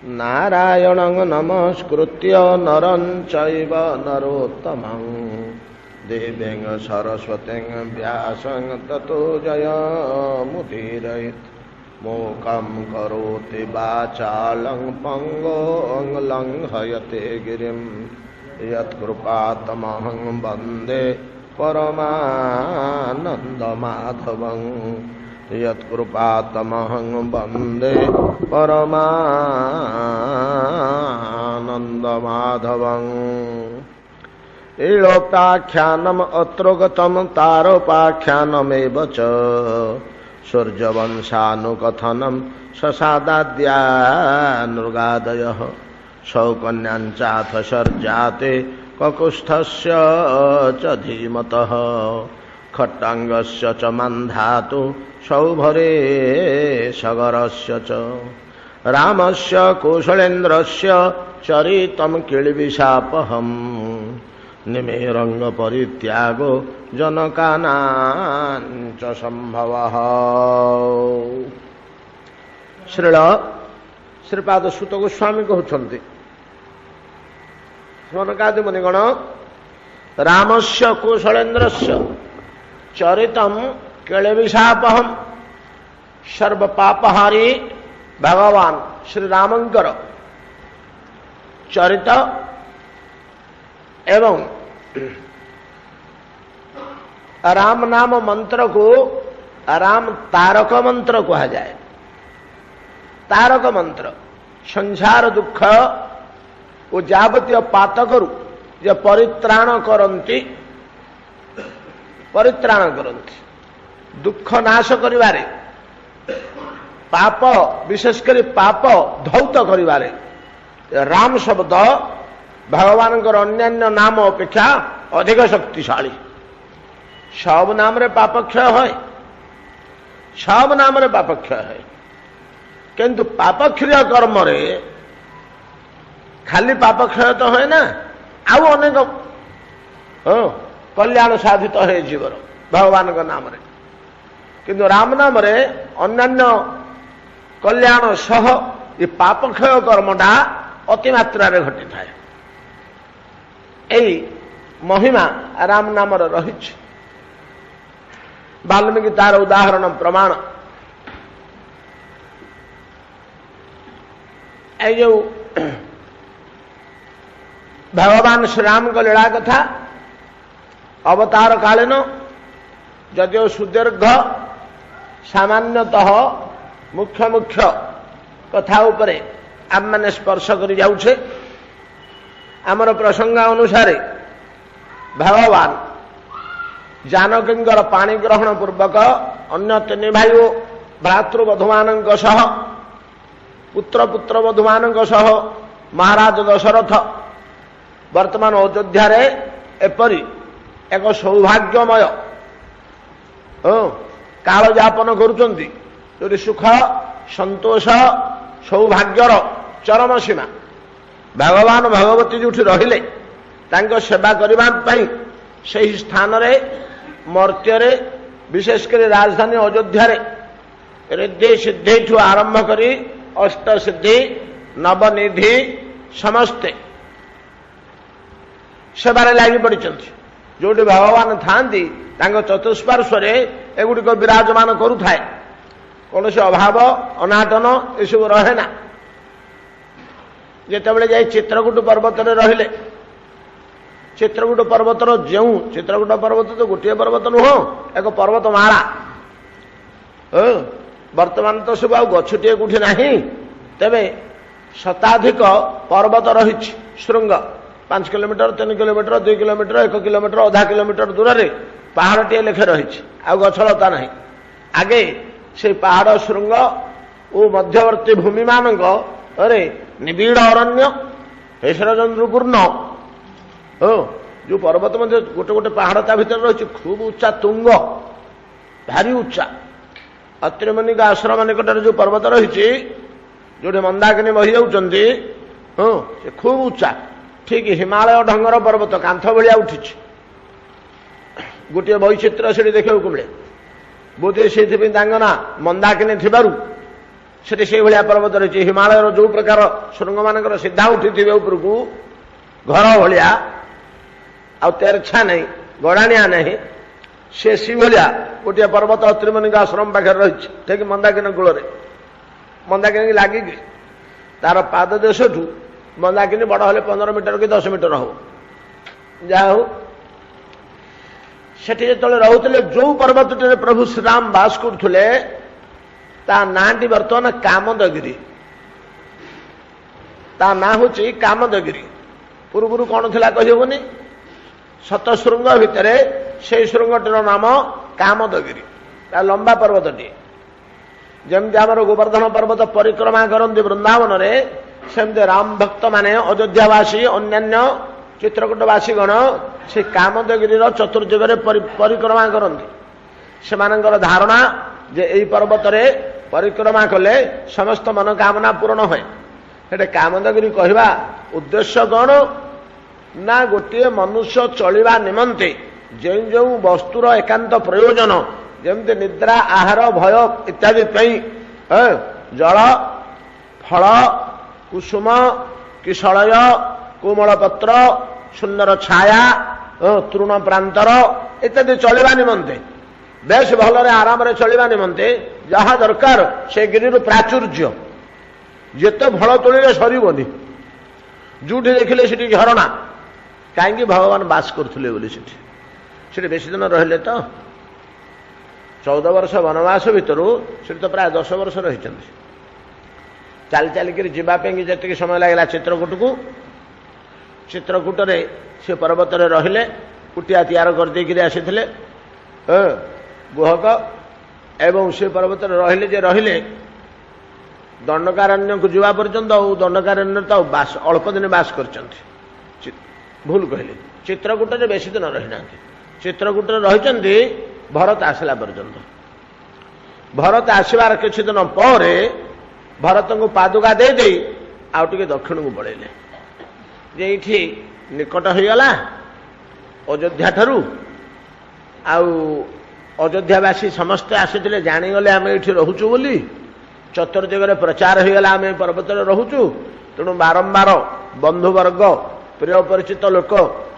नारायणं नमस्कृत्य नरं चैव नरोत्तमं देवीं सरस्वतीं व्यासं ततो जयमुदीरयेत्। मूकं करोति वाचालं पङ्गुं लङ्घयते गिरिं यत्कृपातमहं वन्दे परमानन्दमाधवं। यत्कृपातमहं वन्दे परमानन्दमाधवं। ईळोपाख्यानम् अत्रोगतं तारोपाख्यानमेव च सूर्यवंशानुकथनं ससादाद्यानुगादयः। शौकन्याञ्चाथ सर्जाते ककुस्थस्य च धीमतः खट्टाङ्गस्य च मन्धातु सौभरे सगरस्य च। रामस्य कौशलेन्द्रस्य चरितं किल्बिषापहम् निमेरङ्गपरित्यागो जनकानां च सम्भवः। श्रीपाद सुत गोस्वामी कहते स्मरकादि मुनिगण रामस्य कौशलेन्द्रस्य चरितं केळविषापहम सर्व पापहारी भगवान श्री रामंकर चरित एवं राम नाम मंत्र को राम तारक मंत्र कहा जाए। तारक मंत्र संसार दुख वो जावतीय पातकरु जे परित्राण करती दुख नाश करिवारे पाप विशेषकर पाप धौत करिवारे राम शब्द भगवान अन्यान्य नाम अपेक्षा अधिक शक्तिशाली। सब नाम रे पाप क्षय है, सब नाम रे पाप क्षय है, किंतु पापक्षय कर्म रे खाली पाप क्षय तो है ना, आउ अनेक कल्याण साधित है जीवर भगवान का नाम रे। किंतु राम नाम रे अन्यान्य कल्याण सह ये पापक्षय कर्मटा अतिमात्रा रे घटी थाए। यही महिमा राम नाम रही। वाल्मीकि तार उदाहरण प्रमाण जो भगवान श्री राम को लीला कथा अवतार कालीन जदिव सुदीर्घ सामान्यतः मुख्य मुख्य कथा उपरे आम मैंने स्पर्श कर जाऊे। आमर प्रसंग अनुसार भगवान जानकींकर पाणी ग्रहण पूर्वक अन्य तीन भाई भ्रातृवधूमान पुत्र पुत्र वधूमान महाराज दशरथ वर्तमान अयोध्या एपरी एक सौभाग्यमय काल यापन करुचंती जो सुख संतोष सौभाग्यर चरम सीमा। भगवान भगवती जो रहिले तांको सेवा करने से स्थान रे मर्त्य विशेषकर राजधानी अयोध्या रिद्धि सिद्धि ठू आरंभ करी अष्ट सिद्धि नवनिधि समस्ते सेवार लगी पड़ी। जो भगवान था चतुष्पार्श्व एगुड़िक विराजमान करुए कौन से अभाव अनाटन यू रहे ना। जितेबाला जाए चित्रकूट पर्वत रहिले चित्रकूट पर्वतर जो चित्रकूट पर्वत तो गोटे पर्वत नुह एक पर्वतमाला वर्तमान तो सब आ गछटे कौटी ना तेरे शताधिक पर्वत रही श्रृंग 5 किलोमीटर 3 किलोमीटर 2 किलोमीटर 1 किलोमीटर आधा किलोमीटर दूर से पहाड़ टे लेखे रही गछलता ना। आगे से पहाड़ श्रृंग और मध्यवर्ती भूमि मानक निबिड़ अरण्य हेसरचंद्रपूर्ण जो पर्वत मध्य गोटे गोटे पहाड़ ता भीतर रही खूब उच्चा तुंग भारी उच्चा। अत्रिमुनि का आश्रम निकटर जो पर्वत रही जो मंदाकिनी बही जाऊँगी से खूब उच्चा ठीक हिमालय ढंगर पर्वत कांथ भाया उठी गोटे वैचित्र से देखा मिले बोधे से ना मंदाकिनी ସେଠି ସେଇଭଳିଆ ପର୍ବତ ରହିଛି। ହିମାଳୟର ଯୋଉ ପ୍ରକାର ଶୃଙ୍ଗ ମାନଙ୍କର ସିଧା ଉଠିଥିବେ ଉପରକୁ ଘର ଭଳିଆ, ଆଉ ତେରଛା ନାହିଁ, ଗଡ଼ାଣିଆ ନାହିଁ, ସେ ସେଇଭଳିଆ ଗୋଟିଏ ପର୍ବତ ତ୍ରିମୁନିଙ୍କ ଆଶ୍ରମ ପାଖରେ ରହିଛି, ଠିକ ମନ୍ଦାକିନୀ କୂଳରେ। ମନ୍ଦାକିନୀ ଲାଗିକି ତାର ପାଦ ଦେଶଠୁ ମନ୍ଦାକିନୀ ବଡ଼ ହେଲେ 15 ମିଟର କି 10 ମିଟର ହବ। ଯାହା ହଉ, ସେଠି ଯେତେବେଳେ ରହୁଥିଲେ, ଯୋଉ ପର୍ବତଟିରେ ପ୍ରଭୁ ଶ୍ରୀରାମ ବାସ କରୁଥିଲେ ତା ନାଁଟି ବର୍ତ୍ତମାନ କାମଦଗିରି। ତା ନାଁ ହେଉଛି କାମଦଗିରି। ପୂର୍ବରୁ କଣ ଥିଲା କହିହେବନି। ଶତଶୃଙ୍ଗ ଭିତରେ ସେଇ ଶୃଙ୍ଗଟିର ନାମ କାମଦଗିରି। ତା ଲମ୍ବା ପର୍ବତଟିଏ। ଯେମିତି ଆମର ଗୋବର୍ଦ୍ଧନ ପର୍ବତ ପରିକ୍ରମା କରନ୍ତି ବୃନ୍ଦାବନରେ, ସେମିତି ରାମ ଭକ୍ତ ମାନେ, ଅଯୋଧ୍ୟାବାସୀ, ଅନ୍ୟାନ୍ୟ ଚିତ୍ରକୂଟବାସୀ ଗଣ ସେ କାମଦଗିରିର ଚତୁର୍ଦିଗରେ ପରିକ୍ରମା କରନ୍ତି। ସେମାନଙ୍କର ଧାରଣା ଯେ ଏହି ପର୍ବତରେ ପରିକ୍ରମା କଲେ ସମସ୍ତ ମନୋକାମନା ପୂରଣ ହୁଏ। ସେଠି କାମଦଗିରି କହିବା ଉଦ୍ଦେଶ୍ୟ କଣ ନା, ଗୋଟିଏ ମନୁଷ୍ୟ ଚଳିବା ନିମନ୍ତେ ଯେଉଁ ଯେଉଁ ବସ୍ତୁର ଏକାନ୍ତ ପ୍ରୟୋଜନ, ଯେମିତି ନିଦ୍ରା, ଆହାର, ଭୟ ଇତ୍ୟାଦି ପାଇଁ ଜଳ, ଫଳ, କୁସୁମ, କିଶଳୟ, କୋମଳ ପତ୍ର, ସୁନ୍ଦର ଛାୟା, ତୃଣ ପ୍ରାନ୍ତର ଇତ୍ୟାଦି ଚଳିବା ନିମନ୍ତେ, ବେଶ ଭଲରେ ଆରାମରେ ଚଳିବା ନିମନ୍ତେ ଯାହା ଦରକାର ସେ ଗିରିରୁ ପ୍ରାଚୁର୍ଯ୍ୟ, ଯେତେ ଫଳ ତୋଳିଲେ ସରିବନି। ଯୋଉଠି ଦେଖିଲେ ସେଠି ଝରଣା। କାହିଁକି? ଭଗବାନ ବାସ କରୁଥିଲେ ବୋଲି ସେଠି। ସେଠି ବେଶୀ ଦିନ ରହିଲେ ତ। 14 ବର୍ଷ ବନବାସ ଭିତରୁ ସେଠି ତ ପ୍ରାୟ 10 ବର୍ଷ ରହିଛନ୍ତି। ଚାଲି ଚାଲିକିରି ଯିବା ପାଇଁ ଯେତିକି ସମୟ ଲାଗିଲା ଚିତ୍ରକୂଟକୁ, ଚିତ୍ରକୂଟରେ ସେ ପର୍ବତରେ ରହିଲେ, କୁଟିଆ ତିଆର କରିଦେଇକିରି ଆସିଥିଲେ ଗୁହକ, ଏବଂ ସେ ପର୍ବତରେ ରହିଲେ ଯେ ରହିଲେ ଦଣ୍ଡକାରଣ୍ୟକୁ ଯିବା ପର୍ଯ୍ୟନ୍ତ। ଆଉ ଦଣ୍ଡକାରଣ୍ୟରେ ତ ଅଳ୍ପ ଦିନ ବାସ କରିଛନ୍ତି। ଭୁଲ କହିଲେ, ଚିତ୍ରକୂଟରେ ବେଶୀ ଦିନ ରହିନାହାନ୍ତି। ଚିତ୍ରକୂଟରେ ରହିଛନ୍ତି ଭରତ ଆସିଲା ପର୍ଯ୍ୟନ୍ତ। ଭରତ ଆସିବାର କିଛି ଦିନ ପରେ ଭରତଙ୍କୁ ପାଦୁକା ଦେଇ ଆଉ ଟିକେ ଦକ୍ଷିଣକୁ ପଳେଇଲେ, ଯେ ଏଇଠି ନିକଟ ହେଇଗଲା ଅଯୋଧ୍ୟା ଠାରୁ, ଆଉ ଅଯୋଧ୍ୟାବାସୀ ସମସ୍ତେ ଆସିଥିଲେ, ଜାଣିଗଲେ ଆମେ ଏଇଠି ରହୁଛୁ ବୋଲି, ଚତୁର୍ଦିଗରେ ପ୍ରଚାର ହେଇଗଲା ଆମେ ପର୍ବତରେ ରହୁଛୁ, ତେଣୁ ବାରମ୍ବାର ବନ୍ଧୁବର୍ଗ, ପ୍ରିୟ ପରିଚିତ ଲୋକ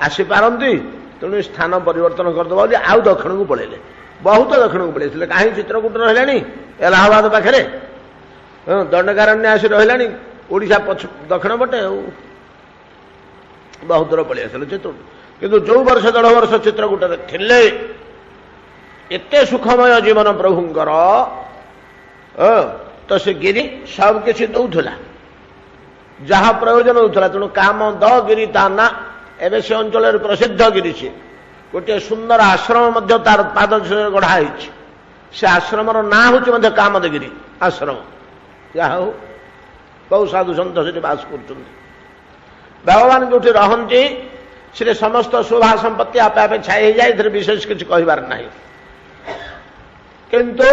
ଆସିପାରନ୍ତି, ତେଣୁ ସ୍ଥାନ ପରିବର୍ତ୍ତନ କରିଦେବା ବୋଲି ଆଉ ଦକ୍ଷିଣକୁ ପଳେଇଲେ। ବହୁତ ଦକ୍ଷିଣକୁ ପଳେଇଥିଲେ। କାହିଁ? ଚିତ୍ରକୂଟ ରହିଲାଣି ଏଲାହାବାଦ ପାଖରେ, ଦଣ୍ଡକାରଣ୍ୟ ଆସି ରହିଲାଣି ଓଡ଼ିଶା ଦକ୍ଷିଣ ପଟେ, ଆଉ ବହୁତ ଦୂର ପଳେଇ ଆସିଲେ ଚିତ୍ରକୂଟ। କିନ୍ତୁ ଯୋଉ ବର୍ଷ 1.5 ବର୍ଷ ଚିତ୍ରକୂଟରେ ଥିଲେ, ଏତେ ସୁଖମୟ ଜୀବନ ପ୍ରଭୁଙ୍କର, ତ ସେ ଗିରି ସବୁ କିଛି ଦଉଥିଲା, ଯାହା ପ୍ରୟୋଜନ ହେଉଥିଲା। ତେଣୁ କାମଦଗିରି ତା ନା। ଏବେ ସେ ଅଞ୍ଚଳରେ ପ୍ରସିଦ୍ଧ ଗିରି ସିଏ। ଗୋଟିଏ ସୁନ୍ଦର ଆଶ୍ରମ ମଧ୍ୟ ତାର ପାଦ ଗଢ଼ା ହେଇଛି। ସେ ଆଶ୍ରମର ନାଁ ହେଉଛି ମଧ୍ୟ କାମଦଗିରି ଆଶ୍ରମ। ଯାହା ହଉ, ବହୁ ସାଧୁ ସନ୍ଥ ସେଠି ବାସ କରୁଛନ୍ତି। ଭଗବାନ ଯୋଉଠି ରହନ୍ତି ସେଠି ସମସ୍ତ ଶୋଭା ସମ୍ପତ୍ତି ଆପେ ଆପେ ଛାଇ ହେଇଯାଏ। ଏଥିରେ ବିଶେଷ କିଛି କହିବାର ନାହିଁ। କିନ୍ତୁ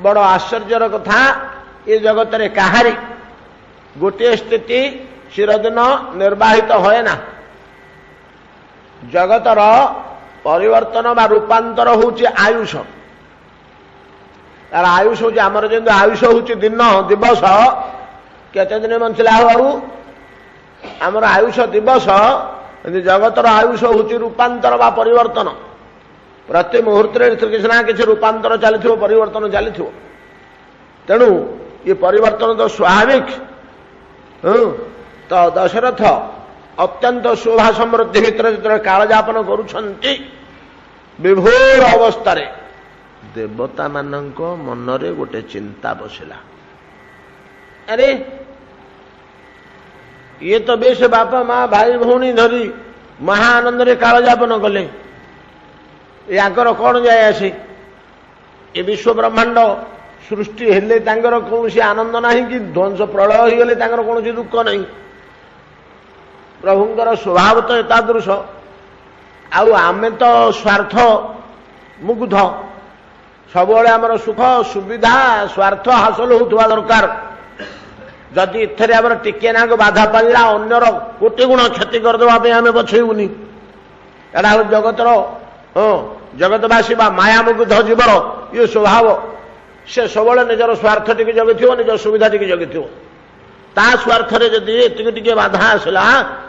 ବଡ଼ ଆଶ୍ଚର୍ଯ୍ୟର କଥା, ଏ ଜଗତରେ କାହାରି ଗୋଟିଏ ସ୍ଥିତି ଚିରଦିନ ନିର୍ବାହିତ ହୁଏ ନା। ଜଗତର ପରିବର୍ତ୍ତନ ବା ରୂପାନ୍ତର ହେଉଛି ଆୟୁଷ। ତାର ଆୟୁଷ ହେଉଛି, ଆମର ଯେମିତି ଆୟୁଷ ହେଉଛି ଦିନ ଦିବସ, କେତେ ଦିନ ବଞ୍ଚିଲା ଆଉ ଆମର ଆୟୁଷ ଦିବସ, କିନ୍ତୁ ଜଗତର ଆୟୁଷ ହେଉଛି ରୂପାନ୍ତର ବା ପରିବର୍ତ୍ତନ। ପ୍ରତି ମୁହୂର୍ତ୍ତରେ କିଛି ନା କିଛି ରୂପାନ୍ତର ଚାଲିଥିବ, ପରିବର୍ତ୍ତନ ଚାଲିଥିବ। ତେଣୁ ଏ ପରିବର୍ତ୍ତନ ତ ସ୍ୱାଭାବିକ। ତ ଦଶରଥ ଅତ୍ୟନ୍ତ ଶୋଭା ସମୃଦ୍ଧି ଭିତରେ ଯେତେବେଳେ କାଳଯାପନ କରୁଛନ୍ତି, ବିଭୋର ଅବସ୍ଥାରେ ଦେବତାମାନଙ୍କ ମନରେ ଗୋଟେ ଚିନ୍ତା ବସିଲା। ଆରେ ଇଏ ତ ବେଶ ବାପା ମା ଭାଇ ଭଉଣୀ ଧରି ମହା ଆନନ୍ଦରେ କାଳଯାପନ କଲେ, ୟାଙ୍କର କ'ଣ ଯାଏ ଆସେ? ଏ ବିଶ୍ୱ ବ୍ରହ୍ମାଣ୍ଡ ସୃଷ୍ଟି ହେଲେ ତାଙ୍କର କୌଣସି ଆନନ୍ଦ ନାହିଁ, କି ଧ୍ୱଂସ ପ୍ରଳୟ ହୋଇଗଲେ ତାଙ୍କର କୌଣସି ଦୁଃଖ ନାହିଁ। ପ୍ରଭୁଙ୍କର ସ୍ୱଭାବ ତ ଏତାଦୃଶ। ଆଉ ଆମେ ତ ସ୍ୱାର୍ଥ ମୁଗ୍ଧ, ସବୁବେଳେ ଆମର ସୁଖ ସୁବିଧା ସ୍ୱାର୍ଥ ହାସଲ ହେଉଥିବା ଦରକାର। ଯଦି ଏଥିରେ ଆମର ଟିକିଏ ନାକୁ ବାଧା ପାଇଲା, ଅନ୍ୟର କୋଟି ଗୁଣ କ୍ଷତି କରିଦେବା ପାଇଁ ଆମେ ପଛେଇବୁନି। ଏଇଟା ହେଉଛି ଜଗତର ଜଗତବାସୀ ବା ମାୟାମୁଗ୍ଧ ଜୀବର ଇଏ ସ୍ୱଭାବ। से सब निजर स्वार्थ टी जगि निज सुविधा टी जगि ता स्वार्थ जदि एति बाधा आसला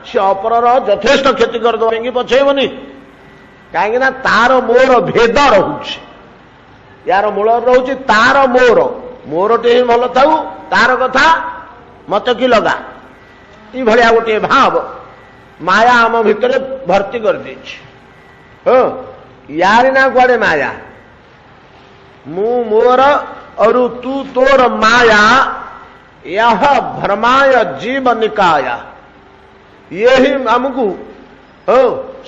सी अपरर यथेष्ट क्षति करदे पछेबनी कहीं तार मोर भेद रोच यार मूल रोच तार मोर मोरटे ही भल थाऊ तार कथा मत कि लगा ये भाया गोटे भाव माया आम भितर भर्ती कर यारी ना कुआडे माया मु मोर और तू तोर माया यह भ्रमाय जीव निकाया ये ही आमको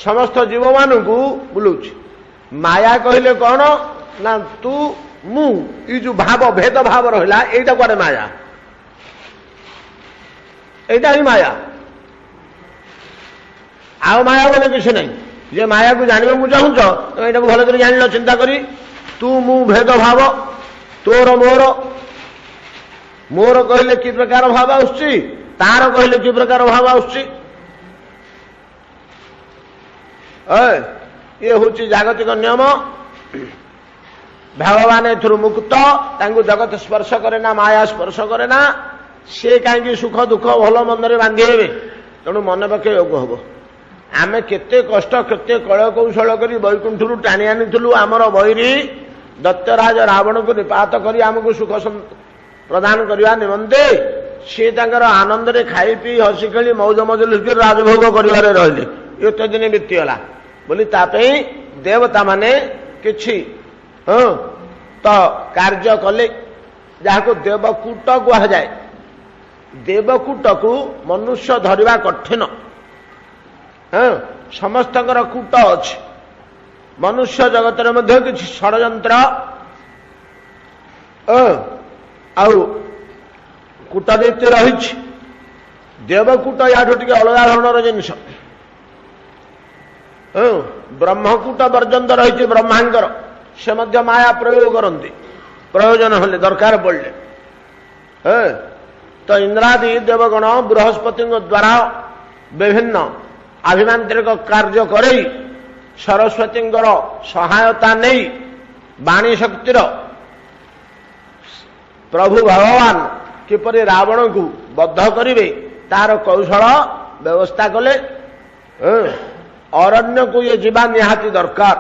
समस्त जीव मान बुलूच माया कहले कौन ना तू मु ये जो भाव भेद भाव रहा यहीटा कुआडे माया एटा ही माया आउ माया बोले किसी नहीं जे माया को जानवे को चाहूच तो यहाँ भल कर जान चिंता करी तू मु भेद भाव तोर मोर मोर कहले कि प्रकार भाव आसुची तार कहले कि प्रकार भाव आसुची ये हूँ जागतिक नियम भगवान एथुरु मुक्त तांगु जगत स्पर्श करे ना माया स्पर्श करे ना से कहीं सुख दुख भल मंदरे बांधि हे तेणु मन पके योग हम आम केते कष्ट केते कल कौशल कर बैकुंठू टाणी आनीलु आमर बैरी दत्तराज रावण को निपात कर आमको सुख प्रदान करने निमंते सी आनंद रे खाई पी हसी खेली मौज मजल राजभोग कर रही एत दिन बीतीगला बोली देवता माने किछि तो कार्य कले जहाँ को देवकूट कह जाए देवकूट को मनुष्य धरिबा कठिन समस्त कूट अच्छे मनुष्य जगत मध्य किछि षड्यंत्र कूटनीति रही देवकूट या अलग धरण जिनस ब्रह्मकूट पर्यंत रही ब्रह्मांकर से मध्य माया प्रयोग करती प्रयोजन हेले दरकार पड़े तो इंद्रादि देवगण बृहस्पति द्वारा विभिन्न अभिमांत्रिक कार्य करे सरस्वती सहायता नहीं वाणी शक्तिर प्रभु भगवान किपरि रावण को बद्ध करिवे तार कौशल व्यवस्था कले अरण्य को ये जीवा निहाती दरकार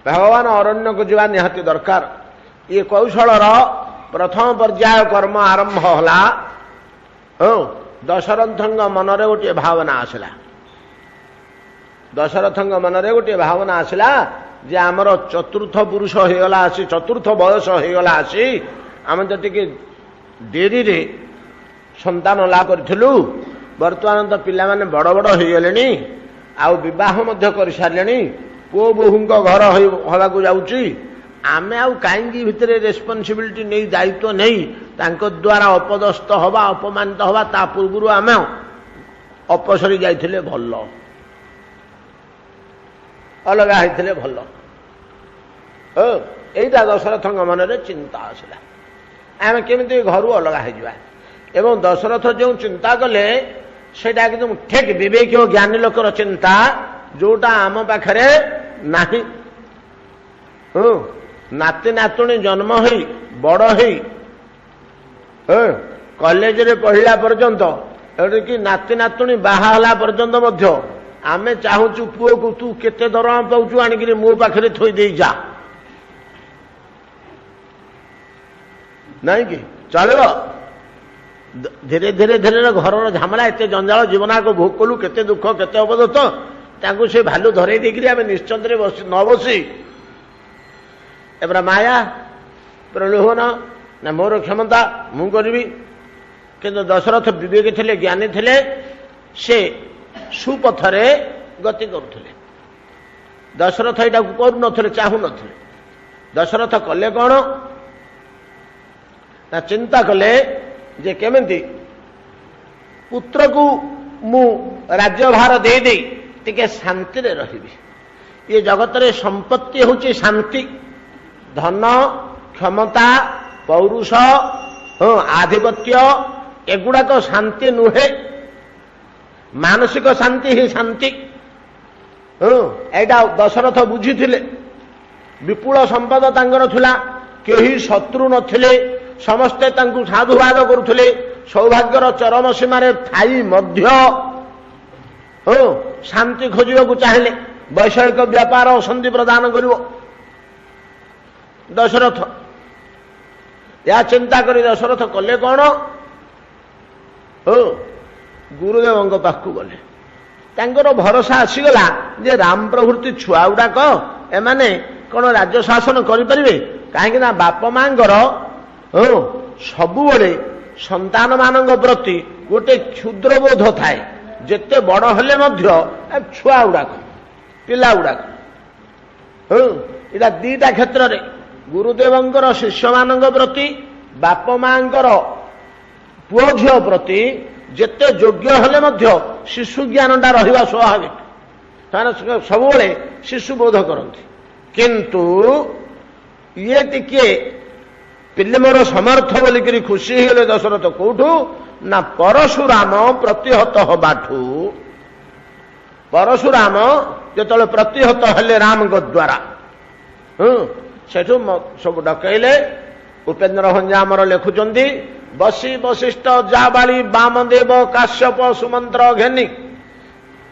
भगवान अरण्य को जीवा निहाती दरकार ये कौशल प्रथम पर्याय कर्म आरंभ होला दशरथ मनरे गोटे भावना आसला दशरथ मनरे गोटे भावना आसला जे आमर चतुर्थ पुरुष होगला आसी चतुर्थ बयस होगला आसी आम तो टिके डेरी रे संतान लाभ करूँ बर्तमान तो पिला माने बड़ बड़ हो गले आउ विवाह कर सारे पुओ बोहू घर होगा जाऊँगी आमे आउ कहीं भितर रेस्पॉन्सिबिलिटी नहीं दायित्व नहीं तांको द्वारा अपदस्थ हवा अपमानित हवा ता पूर्व आम अपसरी जाइथिले भल अलग होते भल यहीटा दशरथ मन में चिंता आसला आम केमी घर अलग हो एवं दशरथ जो चिंता कले सेटा एकदम ठीक विवेक और ज्ञानी लोकर चिंता जोटा आम पाखरे नाही नाती नातुणी जन्म हो बड़ हो कॉलेज रे पढ़ला पर्यंत कि नाती नातुणी बाहा पर्यंत मध्य आमे चाहूचु पुओ को तू केते दरमा पाउचु आनिक मो पाखरे थोई दे जा नहीं कि चलो धीरे धीरे धीरे घर झामला एत जंजाल जीवना को भोग कलु केते दुख केते अवदत ताकू से भालू धरे देकरी आम निश्चिंत न बसी एबरा माया प्रलोभन ना मोर क्षमता मु करी किंतु दशरथ विवेक थे ज्ञानी थे से सुपथरे गति करुले दशरथ यहाँ करूँ चाहू न दशरथ कले कौन ना चिंता कले जे केमिति पुत्र को मु राज्यभार दे दे टिके शांति रे रहिबी ये जगत रे संपत्ति होची शांति धन क्षमता पौरुष आधिपत्य एगुड़ाक शांति नुहे मानसिक शांति ही शांति एटा दशरथ बुझी विपुल संपद तांगर थिला କେହି ଶତ୍ରୁ ନଥିଲେ, ସମସ୍ତେ ତାଙ୍କୁ ସାଧୁବାଦ କରୁଥିଲେ। ସୌଭାଗ୍ୟର ଚରମ ସୀମାରେ ଥାଇ ମଧ୍ୟ ଶାନ୍ତି ଖୋଜିବାକୁ ଚାହିଁଲେ। ବୈଷୟିକ ବ୍ୟାପାର ଅଶାନ୍ତି ପ୍ରଦାନ କରିବ ଦଶରଥ। ଏହା ଚିନ୍ତା କରି ଦଶରଥ କଲେ କ'ଣ? ଗୁରୁଦେବଙ୍କ ପାଖକୁ ଗଲେ। ତାଙ୍କର ଭରସା ଆସିଗଲା ଯେ ରାମ ପ୍ରଭୃତି ଛୁଆ ଗୁଡାକ ଏମାନେ କ'ଣ ରାଜ୍ୟ ଶାସନ କରିପାରିବେ? କାହିଁକି ନା ବାପ ମାଙ୍କର ସବୁବେଳେ ସନ୍ତାନ ମାନଙ୍କ ପ୍ରତି ଗୋଟେ କ୍ଷୁଦ୍ରବୋଧ ଥାଏ। ଯେତେ ବଡ଼ ହେଲେ ମଧ୍ୟ ଛୁଆ ଗୁଡାକ, ପିଲା ଗୁଡାକ। ଏଇଟା ଦିଟା କ୍ଷେତ୍ରରେ, ଗୁରୁଦେବଙ୍କର ଶିଷ୍ୟମାନଙ୍କ ପ୍ରତି, ବାପ ମାଙ୍କର ପୁଅ ଝିଅ ପ୍ରତି ଯେତେ ଯୋଗ୍ୟ ହେଲେ ମଧ୍ୟ ଶିଶୁ ଜ୍ଞାନଟା ରହିବା ସ୍ୱାଭାବିକ। ସେମାନେ ସବୁବେଳେ ଶିଶୁ ବୋଧ କରନ୍ତି। କିନ୍ତୁ ଇଏ ଟିକିଏ ପିଲେ ମୋର ସମର୍ଥ ବୋଲିକିରି ଖୁସି ହେଇଗଲେ ଦଶରଥ। କୋଉଠୁ ନା ପରଶୁରାମ ପ୍ରତିହତ ହବାଠୁ। ପରଶୁରାମ ଯେତେବେଳେ ପ୍ରତିହତ ହେଲେ ରାମଙ୍କ ଦ୍ୱାରା, ସେଠୁ ସବୁ ଡକେଇଲେ। ଉପେନ୍ଦ୍ର ଭଞ୍ଜା ଆମର ଲେଖୁଛନ୍ତି, ବସି ବଶିଷ୍ଠ ଯାବାଳି ବାମଦେବ କାଶ୍ୟପ ସୁମନ୍ତ୍ର ଘେନି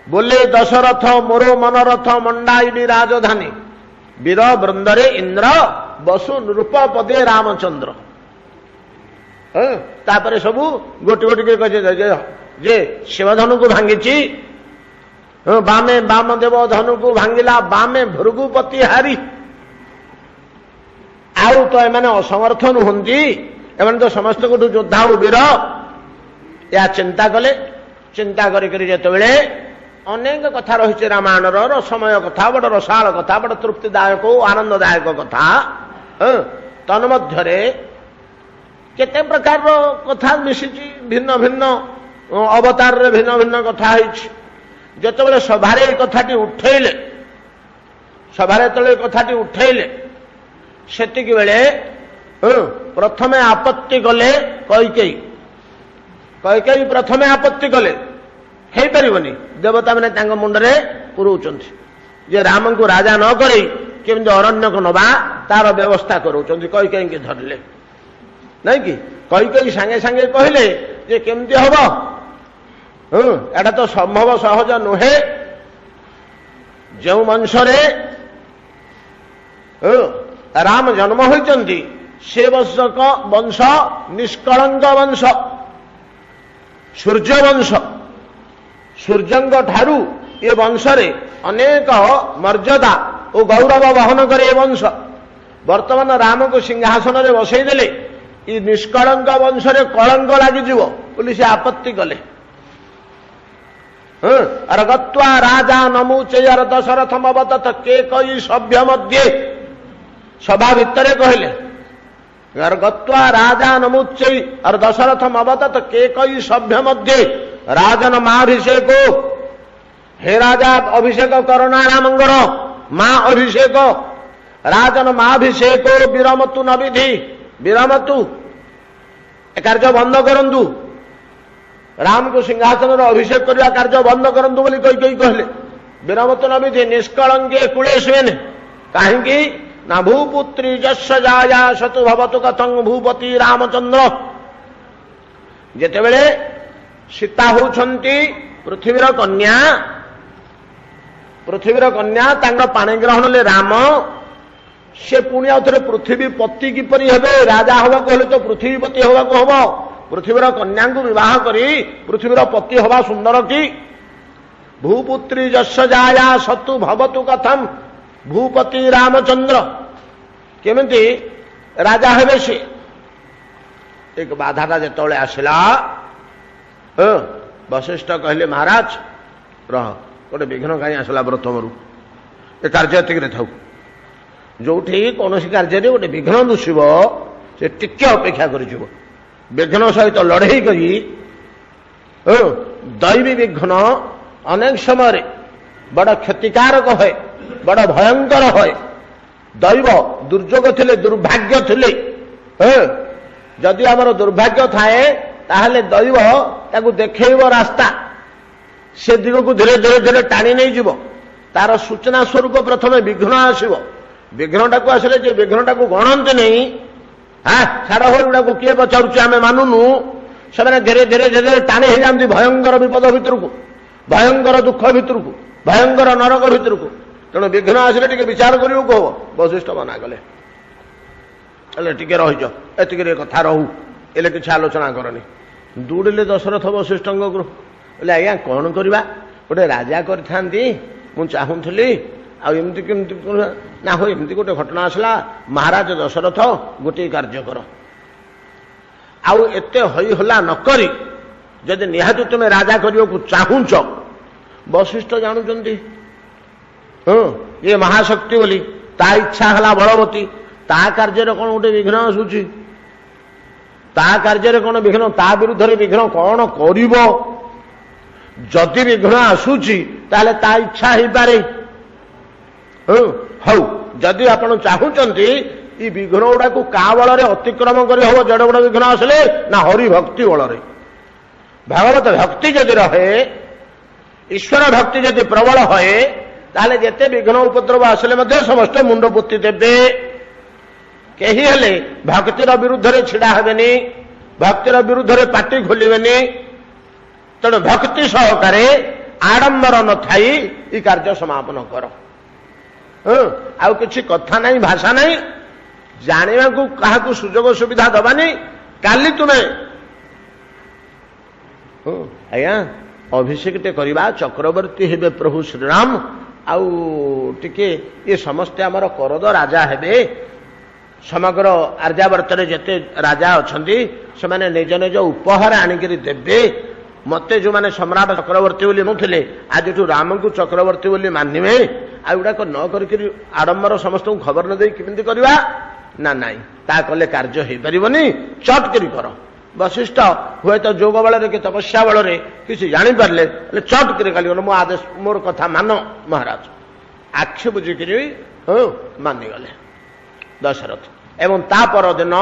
ବୋଲେ ଦଶରଥ ମୋର ମନରଥ ମଣ୍ଡାଇବି ରାଜଧାନୀ ବୀର ବୃନ୍ଦରେ ଇନ୍ଦ୍ର ବସୁ ନୃପପଦେ ରାମଚନ୍ଦ୍ର। ତାପରେ ସବୁ ଗୋଟି ଗୋଟି କହିছে ଯେ ଶିବଧନୁକୁ ଭାଙ୍ଗିଛି, ବାମେ ବାମଦେବ ଧନୁକୁ ଭାଙ୍ଗିଲା, ବାମେ ଭୃଗୁପତି ହାରି। ଆଉ ତ ଏମାନେ ଅସମର୍ଥ ନୁହନ୍ତି, ଏମାନେ ତ ସମସ୍ତଙ୍କଠୁ ଯୋଦ୍ଧା ଓ ବୀର। ଏହା ଚିନ୍ତା କଲେ। ଚିନ୍ତା କରିକରି ଯେତେବେଳେ ଅନେକ କଥା ରହିଛି ରାମାୟଣର, ରସମୟ କଥା, ବଡ଼ ରସାଳ କଥା, ବଡ଼ ତୃପ୍ତିଦାୟକ ଓ ଆନନ୍ଦଦାୟକ କଥା। ତନ୍ମଧ୍ୟରେ କେତେ ପ୍ରକାରର କଥା ମିଶିଛି, ଭିନ୍ନ ଭିନ୍ନ ଅବତାରରେ ଭିନ୍ନ ଭିନ୍ନ କଥା ହେଇଛି। ଯେତେବେଳେ ସଭାରେ ଏ କଥାଟି ଉଠେଇଲେ, ସଭାରେ ଯେତେବେଳେ ଏ କଥାଟି ଉଠେଇଲେ, ସେତିକି ବେଳେ ପ୍ରଥମେ ଆପତ୍ତି କଲେ କୈକେୟୀ। କୈକେୟୀ ପ୍ରଥମେ ଆପତ୍ତି କଲେ, ହେଇପାରିବନି। ଦେବତାମାନେ ତାଙ୍କ ମୁଣ୍ଡରେ ପୁରଉଛନ୍ତି ଯେ ରାମଙ୍କୁ ରାଜା ନ କରି କେମିତି ଅରଣ୍ୟକୁ ନବା ତାର ବ୍ୟବସ୍ଥା କରୁଛନ୍ତି। କୈକେୟୀକି ଧରିଲେ ନାଇଁ କି? କୈକେୟୀ ସାଙ୍ଗେ ସାଙ୍ଗେ କହିଲେ ଯେ କେମିତି ହବ, ଏଟା ତ ସମ୍ଭବ ସହଜ ନୁହେଁ। ଯେଉଁ ବଂଶରେ ରାମ ଜନ୍ମ ହୋଇଛନ୍ତି ସେ ବଂଶ ନିଷ୍କଳଙ୍କ ବଂଶ, ସୂର୍ଯ୍ୟ ବଂଶ। ସୂର୍ଯ୍ୟଙ୍କ ଠାରୁ ଏ ବଂଶରେ ଅନେକ ମର୍ଯ୍ୟାଦା ଓ ଗୌରବ ବହନ କରେ ଏ ବଂଶ। ବର୍ତ୍ତମାନ ରାମକୁ ସିଂହାସନରେ ବସେଇଦେଲେ ଏ ନିଷ୍କଳଙ୍କ ବଂଶରେ କଳଙ୍କ ଲାଗିଯିବ ବୋଲି ସେ ଆପତ୍ତି କଲେ। ରଗତ୍ୱା ରାଜା ନମୁଚେୟର ଦଶରଥ ମବତତ କେ କଇ ସଭ୍ୟ ମଧ୍ୟେ। ସଭା ଭିତରେ କହିଲେ, ଗତ୍ୱା ରାଜା ନମୁଚେଇ আর ଦଶରଥ ମବତତ କେ କଇ ସଭ୍ୟ ମଧ୍ୟେ ରାଜନ ମାଭିଷେକ। ହେ ରାଜା ଅଭିଷେକ କରନା ରାମଙ୍କର, ମା ଅଭିଷେକ। ରାଜନ ମାଭିଷେକ ବିରମତୁ ନବିଧି। ବିରମତୁ, ଏ କାର୍ଯ୍ୟ ବନ୍ଦ କରନ୍ତୁ। ରାମକୁ ସିଂହାସନରେ ଅଭିଷେକ କରିବା କାର୍ଯ୍ୟ ବନ୍ଦ କରନ୍ତୁ ବୋଲି କୈକେୟୀ କହିଲେ। ବିରମତୁ ନବିଧି ନିଷ୍କଳଙ୍କେ କୁଳେଶ୍ୱେନ। କାହିଁକି ନା ଭୂପୁତ୍ରୀ ଯଶ ଜାୟା ସତୁ ଭବତୁ କଥଂ ଭୂପତି ରାମଚନ୍ଦ୍ର। ଯେତେବେଳେ ସୀତା ହେଉଛନ୍ତି ପୃଥିବୀର କନ୍ୟା, ପୃଥିବୀର କନ୍ୟା, ତାଙ୍କ ପାଣି ଗ୍ରହଣ ହେଲେ ରାମ। ସେ ପୁଣି ଆଉ ଥରେ ପୃଥିବୀ ପତି କିପରି ହେବେ? ରାଜା ହେବାକୁ ହେଲେ ତ ପୃଥିବୀପତି ହେବାକୁ ହବ। ପୃଥିବୀର କନ୍ୟାଙ୍କୁ ବିବାହ କରି ପୃଥିବୀର ପତି ହେବା ସୁନ୍ଦର କି? ଭୂପୁତ୍ରୀ ଯଶ ଜାୟା ସତୁ ଭବତୁ କଥଂ ଭୂପତି ରାମଚନ୍ଦ୍ର। କେମିତି ରାଜା ହେବେ ସେ? ଏକ ବାଧାଟା ଯେତେବେଳେ ଆସିଲା, ବଶିଷ୍ଠ କହିଲେ ମହାରାଜ ରହ, ଗୋଟେ ବିଘ୍ନ କାହିଁ ଆସିଲା ପ୍ରଥମରୁ? ଏ କାର୍ଯ୍ୟ ଏତିକିରେ ଥାଉ। ଯୋଉଠି କୌଣସି କାର୍ଯ୍ୟରେ ଗୋଟେ ବିଘ୍ନ ଦୁଷିବ ସେ ଟିକେ ଅପେକ୍ଷା କରିଯିବ। ବିଘ୍ନ ସହିତ ଲଢ଼େଇ କରି, ଦୈବୀ ବିଘ୍ନ ଅନେକ ସମୟରେ ବଡ଼ କ୍ଷତିକାରକ ହୁଏ, ବଡ଼ ଭୟଙ୍କର ହୁଏ। ଦୈବ ଦୁର୍ଯୋଗ ଥିଲେ, ଦୁର୍ଭାଗ୍ୟ ଥିଲେ, ଯଦି ଆମର ଦୁର୍ଭାଗ୍ୟ ଥାଏ ତାହେଲେ ଦୈବ ତାକୁ ଦେଖେଇବ ରାସ୍ତା, ସେ ଦିଗକୁ ଧୀରେ ଧୀରେ ଧୀରେ ଟାଣି ନେଇଯିବ। ତାର ସୂଚନା ସ୍ୱରୂପ ପ୍ରଥମେ ବିଘ୍ନ ଆସିବ। ବିଘ୍ନଟାକୁ ଆସିଲେ ଯେ ବିଘ୍ନଟାକୁ ଗଣନ୍ତି ନାହିଁ, ଛାଡ଼ ଗୁଡ଼ାକୁ କିଏ ପଚାରୁଛି ଆମେ ମାନୁନୁ, ସେମାନେ ଧୀରେ ଧୀରେ ଧୀରେ ଟାଣି ହେଇଯାନ୍ତି ଭୟଙ୍କର ବିପଦ ଭିତରକୁ, ଭୟଙ୍କର ଦୁଃଖ ଭିତରକୁ, ଭୟଙ୍କର ନରକ ଭିତରକୁ। ତେଣୁ ବିଘ୍ନ ଆସିଲେ ଟିକେ ବିଚାର କରିବାକୁ କହ। ବଶିଷ୍ଠ ମନା କଲେ, ହେଲେ ଟିକେ ରହିଛ, ଏତିକିରେ କଥା ରହୁ, ହେଲେ କିଛି ଆଲୋଚନା କରନି। ଦୌଡ଼ିଲେ ଦଶରଥ ବଶିଷ୍ଠଙ୍କ ଗୃହ। ବୋଲେ ଆଜ୍ଞା କ'ଣ କରିବା, ଗୋଟେ ରାଜା କରିଥାନ୍ତି, ମୁଁ ଚାହୁଁଥିଲି, ଆଉ ଏମିତି କେମିତି ନା ହଉ, ଏମିତି ଗୋଟେ ଘଟଣା ଆସିଲା, ମହାରାଜ ଦଶରଥ ଗୋଟିଏ କାର୍ଯ୍ୟ କର, ଆଉ ଏତେ ହଇ ହଲ୍ଲା ନ କରି ଯଦି ନିହାତି ତୁମେ ରାଜା କରିବାକୁ ଚାହୁଁଛ, ବଶିଷ୍ଠ ଜାଣୁଛନ୍ତି ଇଏ ମହାଶକ୍ତି ବୋଲି, ତା ଇଚ୍ଛା ହେଲା ବଳବତୀ, ତା କାର୍ଯ୍ୟରେ କ'ଣ ଗୋଟେ ବିଘ୍ନ ଆସୁଛି, ତା କାର୍ଯ୍ୟରେ କ'ଣ ବିଘ୍ନ, ତା ବିରୁଦ୍ଧରେ ବିଘ୍ନ କ'ଣ କରିବ, ଯଦି ବିଘ୍ନ ଆସୁଛି ତାହେଲେ ତା ଇଚ୍ଛା ହେଇପାରେ। ହଉ, ଯଦି ଆପଣ ଚାହୁଁଛନ୍ତି ଏ ବିଘ୍ନ ଗୁଡାକୁ କାହା ବଳରେ ଅତିକ୍ରମ କରି ହବ, ଜଡ ବଡ ବିଘ୍ନ ଆସିଲେ ନା ହରିଭକ୍ତି ବଳରେ। ଭଗବତ ଭକ୍ତି ଯଦି ରହେ, ଈଶ୍ୱର ଭକ୍ତି ଯଦି ପ୍ରବଳ ହଏ, ତାହେଲେ ଯେତେ ବିଘ୍ନ ଉପଦ୍ରବ ଆସିଲେ ମଧ୍ୟ ସମସ୍ତେ ମୁଣ୍ଡ ପୋତି ଦେବେ। କେହି ହେଲେ ଭକ୍ତିର ବିରୁଦ୍ଧରେ ଛିଡା ହେବେନି, ଭକ୍ତିର ବିରୁଦ୍ଧରେ ପାଟି ଖୋଲିବେନି। ତେଣୁ ଭକ୍ତି ସହକାରେ ଆଡମ୍ବର ନଥାଇ ଏ କାର୍ଯ୍ୟ ସମାପନ କର। ଆଉ କିଛି କଥା ନାହିଁ, ଭାଷା ନାହିଁ, ଜାଣିବାକୁ କାହାକୁ ସୁଯୋଗ ସୁବିଧା ଦବାନି। କାଲି ତୁମେ ଆଜ୍ଞା ଅଭିଷେକଟେ କରିବା, ଚକ୍ରବର୍ତ୍ତୀ ହେବେ ପ୍ରଭୁ ଶ୍ରୀରାମ, ଆଉ ଟିକେ ଇଏ ସମସ୍ତେ ଆମର କରଦ ରାଜା ହେବେ। ସମଗ୍ର ଆର୍ଯ୍ୟାବର୍ତ୍ତରେ ଯେତେ ରାଜା ଅଛନ୍ତି ସେମାନେ ନିଜ ନିଜ ଉପହାର ଆଣିକିରି ଦେବେ। ମତେ ଯୋଉମାନେ ସମ୍ରାଟ ଚକ୍ରବର୍ତ୍ତୀ ବୋଲି ମାନୁଥିଲେ, ଆଜିଠୁ ରାମଙ୍କୁ ଚକ୍ରବର୍ତ୍ତୀ ବୋଲି ମାନିବେ। ଆଉ ଗୁଡାକ ନ କରିକି ଆଡମ୍ବର ସମସ୍ତଙ୍କୁ ଖବର ନ ଦେଇ କେମିତି କରିବା ନା, ନାଇଁ, ତା କଲେ କାର୍ଯ୍ୟ ହେଇପାରିବନି, ଚଟ୍ କରି କର। ବଶିଷ୍ଠ ହୁଏତ ଯୋଗ ବଳରେ କି ତପସ୍ୟା ବଳରେ କିଛି ଜାଣିପାରିଲେ, ହେଲେ ଚଟ୍ କରି କାଲି ମୋ ଆଦେଶ, ମୋର କଥା ମାନ ମହାରାଜ। ଆଖି ବୁଝିକିରି ମାନିଗଲେ ଦଶରଥ। ଏବଂ ତା ପରଦିନ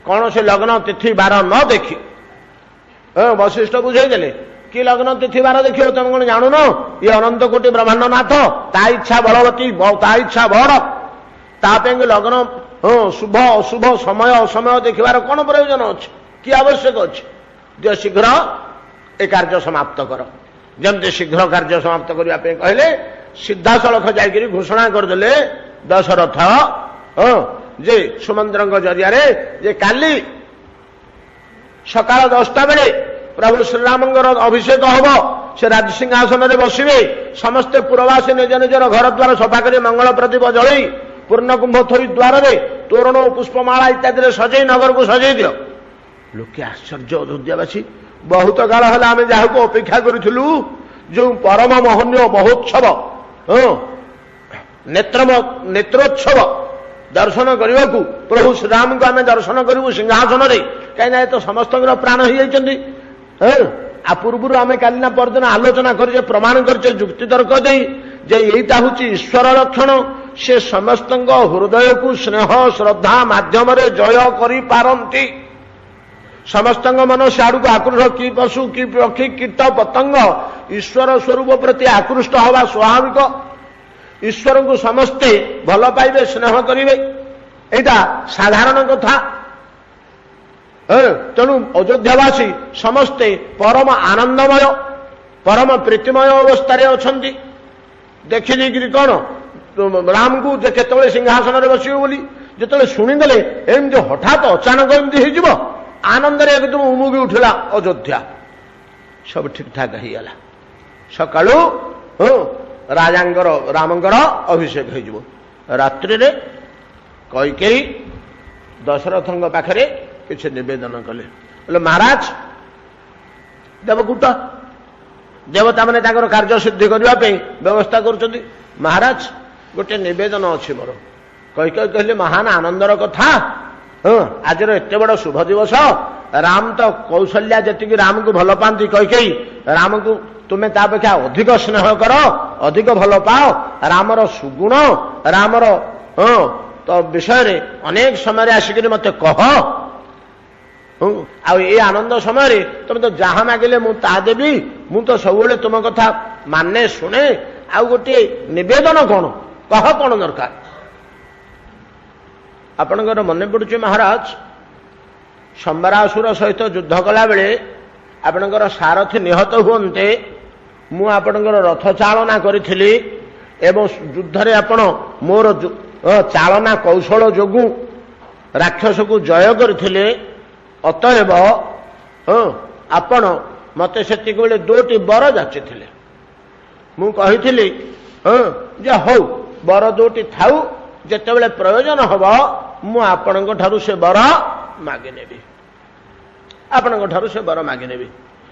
କୌଣସି ଲଗ୍ନ ତିଥି ବାର ନ ଦେଖି ବଶିଷ୍ଠ ବୁଝେଇଦେଲେ, କି ଲଗ୍ନ ତିଥି ବାର ଦେଖିବ ତମେ କ'ଣ ଜାଣୁନ? ଇଏ ଅନନ୍ତ କୋଟି ବ୍ରହ୍ମାଣ୍ଡ ନାଥ, ତା ଇଚ୍ଛା ବଳବତୀ, ତା ଇଚ୍ଛା ବଡ। ତା ପାଇଁ ଲଗ୍ନ ଶୁଭ ଅଶୁଭ ସମୟ ଅସମୟ ଦେଖିବାର କ'ଣ ପ୍ରୟୋଜନ ଅଛି, କି ଆବଶ୍ୟକ ଅଛି? ଯେ ଶୀଘ୍ର ଏ କାର୍ଯ୍ୟ ସମାପ୍ତ କର। ଯେମିତି ଶୀଘ୍ର କାର୍ଯ୍ୟ ସମାପ୍ତ କରିବା ପାଇଁ କହିଲେ, ସିଧାସଳଖ ଯାଇକରି ଘୋଷଣା କରିଦେଲେ ଦଶରଥ ଯେ ସୁମନ୍ତ୍ରଙ୍କ ଜରିଆରେ ଯେ କାଲି ସକାଳ 10ଟା ବେଳେ ପ୍ରଭୁ ଶ୍ରୀରାମଙ୍କର ଅଭିଷେକ ହବ, ସେ ରାଜସିଂହାସନରେ ବସିବେ। ସମସ୍ତେ ପୁରବାସୀ ନିଜ ନିଜର ଘର ଦ୍ୱାର ସଫା କରି ମଙ୍ଗଳ ପ୍ରଦୀପ ଜଳେଇ ପୂର୍ଣ୍ଣକୁମ୍ଭ ଥୋଇ ଦ୍ୱାରରେ ତୋରଣ ଓ ପୁଷ୍ପମାଳା ଇତ୍ୟାଦିରେ ସଜେଇ ନଗରକୁ ସଜେଇ ଦିଅ। ଲୋକେ ଆଶ୍ଚର୍ଯ୍ୟ, ଅଯୋଧ୍ୟାବାସୀ ବହୁତ କାଳ ହେଲା ଆମେ ଯାହାକୁ ଅପେକ୍ଷା କରିଥିଲୁ, ଯେଉଁ ପରମ ମହନୀୟ ମହୋତ୍ସବ, ନେତ୍ରୋତ୍ସବ ଦର୍ଶନ କରିବାକୁ ପ୍ରଭୁ ଶ୍ରୀରାମଙ୍କୁ ଆମେ ଦର୍ଶନ କରିବୁ ସିଂହାସନରେ, କାହିଁକିନା ଏ ତ ସମସ୍ତଙ୍କର ପ୍ରାଣ ହେଇଯାଇଛନ୍ତି। ପୂର୍ବରୁ ଆମେ କାଲି ନା ପରଦିନ ଆଲୋଚନା କରିଛେ, ପ୍ରମାଣ କରିଛେ ଯୁକ୍ତି ତର୍କ ଦେଇ ଯେ ଏଇଟା ହଉଛି ଈଶ୍ୱର ଲକ୍ଷଣ। ସେ ସମସ୍ତଙ୍କ ହୃଦୟକୁ ସ୍ନେହ ଶ୍ରଦ୍ଧା ମାଧ୍ୟମରେ ଜୟ କରିପାରନ୍ତି। ସମସ୍ତଙ୍କ ମନ ସିଆଡ଼କୁ ଆକୃଷ୍ଟ, କି ପଶୁ କି ପକ୍ଷୀ କୀଟ ପତଙ୍ଗ ଈଶ୍ୱର ସ୍ୱରୂପ ପ୍ରତି ଆକୃଷ୍ଟ ହେବା ସ୍ୱାଭାବିକ। ଈଶ୍ୱରଙ୍କୁ ସମସ୍ତେ ଭଲ ପାଇବେ, ସ୍ନେହ କରିବେ, ଏଇଟା ସାଧାରଣ କଥା। ତେଣୁ ଅଯୋଧ୍ୟାବାସୀ ସମସ୍ତେ ପରମ ଆନନ୍ଦମୟ, ପରମ ପ୍ରୀତିମୟ ଅବସ୍ଥାରେ ଅଛନ୍ତି। ଦେଖିଦେଇକିରି କ'ଣ ରାମକୁ ଯେ କେତେବେଳେ ସିଂହାସନରେ ବସିବେ ବୋଲି ଯେତେବେଳେ ଶୁଣିଦେଲେ, ଏମିତି ହଠାତ୍ ଅଚାନକ ଏମିତି ହେଇଯିବ, ଆନନ୍ଦରେ ଏକଦମ ଉମୁକି ଉଠିଲା ଅଯୋଧ୍ୟା। ସବୁ ଠିକଠାକ ହେଇଗଲା। ସକାଳୁ ରାମଙ୍କର ଅଭିଷେକ ହେଇଯିବ। ରାତ୍ରିରେ କୈକେୟୀ ଦଶରଥଙ୍କ ପାଖରେ କିଛି ନିବେଦନ କଲେ, ବୋଲେ ମହାରାଜ ଦେବକୂଟ ଦେବତାମାନେ ତାଙ୍କର କାର୍ଯ୍ୟ ସିଦ୍ଧି କରିବା ପାଇଁ ବ୍ୟବସ୍ଥା କରୁଛନ୍ତି। ମହାରାଜ ଗୋଟେ ନିବେଦନ ଅଛି ମୋର। କୈକେୟୀ କହିଲେ, ମହାନ ଆନନ୍ଦର କଥା, ଆଜିର ଏତେ ବଡ଼ ଶୁଭ ଦିବସ, ରାମ ତ କୌଶଲ୍ୟା ଯେତିକି ରାମକୁ ଭଲ ପାଆନ୍ତି କୈକେୟୀ, ରାମକୁ ତୁମେ ତା ଅପେକ୍ଷା ଅଧିକ ସ୍ନେହ କର, ଅଧିକ ଭଲ ପାଅ। ରାମର ସୁଗୁଣ, ରାମର ତ ବିଷୟରେ ଅନେକ ସମୟରେ ଆସିକରି ମତେ କହ। ଆଉ ଏ ଆନନ୍ଦ ସମୟରେ ତମେ ତ ଯାହା ମାଗିଲେ ମୁଁ ତାହା ଦେବି। ମୁଁ ତ ସବୁବେଳେ ତୁମ କଥା ମାନେ ଶୁଣେ। ଆଉ ଗୋଟିଏ ନିବେଦନ କ'ଣ, କହ କ'ଣ ଦରକାର? ଆପଣଙ୍କର ମନେ ପଡୁଛି ମହାରାଜ, ସମ୍ବରାସୁର ସହିତ ଯୁଦ୍ଧ କଲା ବେଳେ ଆପଣଙ୍କର ସାରଥୀ ନିହତ ହୁଅନ୍ତେ ମୁଁ ଆପଣଙ୍କର ରଥ ଚାଳନା କରିଥିଲି ଏବଂ ଯୁଦ୍ଧରେ ଆପଣ ମୋର ଚାଳନା କୌଶଳ ଯୋଗୁଁ ରାକ୍ଷସକୁ ଜୟ କରିଥିଲେ। ଅତଏବ ଆପଣ ମୋତେ ସେତିକିବେଳେ 2ଟି ବର ଯାଚିଥିଲେ। ମୁଁ କହିଥିଲି ଯେ ହଉ ବର 2ଟି ଥାଉ, ଯେତେବେଳେ ପ୍ରୟୋଜନ ହବ ମୁଁ ଆପଣଙ୍କ ଠାରୁ ସେ ବର ମାଗିନେବି, ଆପଣଙ୍କ ଠାରୁ ସେ ବର ମାଗିନେବି।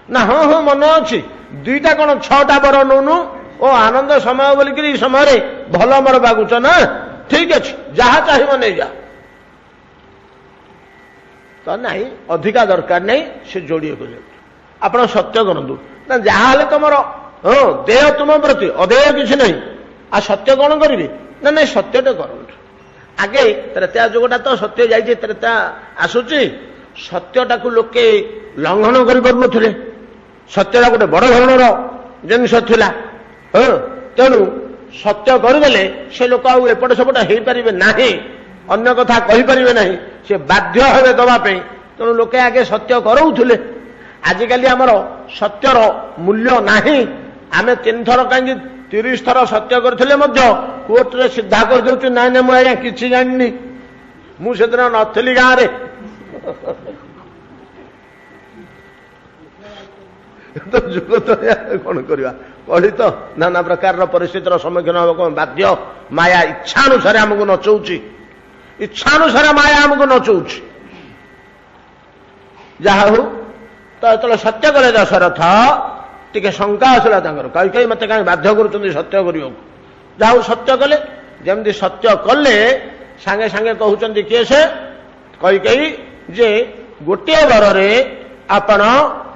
ନା ହଁ ହଁ ମନେ ଅଛି, 2ଟା କ'ଣ 6ଟା ବର ନଉନୁ? ଓ ଆନନ୍ଦ ସମୟ ବୋଲିକିରି ଏଇ ସମୟରେ ଭଲ ମର ମାଗୁଛ ନା? ଠିକ ଅଛି, ଯାହା ଚାହିଁବ ନେଇଯା। ତ ନାହିଁ, ଅଧିକା ଦରକାର ନାହିଁ, ସେ ଯୋଡ଼ିଏ କରିବେ। ଆପଣ ସତ୍ୟ କରନ୍ତୁ ନା, ଯାହା ହେଲେ ତମର ଦେହ ତୁମ ପ୍ରତି ଅଦେୟ କିଛି ନାହିଁ, ଆଉ ସତ୍ୟ କ'ଣ କରିବେ? ନା ନାଇଁ ସତ୍ୟଟା କରନ୍ତୁ। ଆଗେ ତ୍ରେତୟା ଯୁଗଟା ତ ସତ୍ୟ ଯାଇଛି, ତ୍ରେତୟା ଆସୁଛି। ସତ୍ୟଟାକୁ ଲୋକେ ଲଙ୍ଘନ କରିପାରୁନଥିଲେ। ସତ୍ୟଟା ଗୋଟେ ବଡ଼ ଧରଣର ଜିନିଷ ଥିଲା। ତେଣୁ ସତ୍ୟ କରିଦେଲେ ସେ ଲୋକ ଆଉ ଏପଟ ସେପଟ ହେଇପାରିବେ ନାହିଁ, ଅନ୍ୟ କଥା କହିପାରିବେ ନାହିଁ, ସେ ବାଧ୍ୟ ହେବେ ଦେବା ପାଇଁ। ତେଣୁ ଲୋକେ ଆଗେ ସତ୍ୟ କରଉଥିଲେ। ଆଜିକାଲି ଆମର ସତ୍ୟର ମୂଲ୍ୟ ନାହିଁ। ଆମେ 3 ଥର କାହିଁକି 30 ଥର ସତ୍ୟ କରିଥିଲେ ମଧ୍ୟ କୋର୍ଟରେ ସିଧା କରିଦେଉଛୁ, ନାଇଁ ନାଇଁ ମୁଁ ଆଜ୍ଞା କିଛି ଜାଣିନି, ମୁଁ ସେଦିନ ନଥିଲି ଗାଁରେ। ଯୁଗ ତ କ'ଣ କରିବା, କଳି ତ ନାନା ପ୍ରକାରର ପରିସ୍ଥିତିର ସମ୍ମୁଖୀନ ହେବାକୁ ବାଧ୍ୟ। ମାୟା ଇଚ୍ଛାନୁସାରେ ଆମକୁ ନଚଉଛି, ଇଚ୍ଛାନୁସାରେ ମାୟା ଆମକୁ ନଚଉଛି। ଯାହା ହଉ, ତ ଯେତେବେଳେ ସତ୍ୟ କଲେ ଦଶରଥ, ଟିକେ ଶଙ୍କା ଆସିଲା ତାଙ୍କର, କହି ମତେ କାହିଁ ବାଧ୍ୟ କରୁଛନ୍ତି ସତ୍ୟ କରିବାକୁ। ଯାହା ହଉ ସତ୍ୟ କଲେ। ଯେମିତି ସତ୍ୟ କଲେ ସାଙ୍ଗେ ସାଙ୍ଗେ କହୁଛନ୍ତି କିଏ ସେ? କହି ଯେ ଗୋଟିଏ ବରରେ ଆପଣ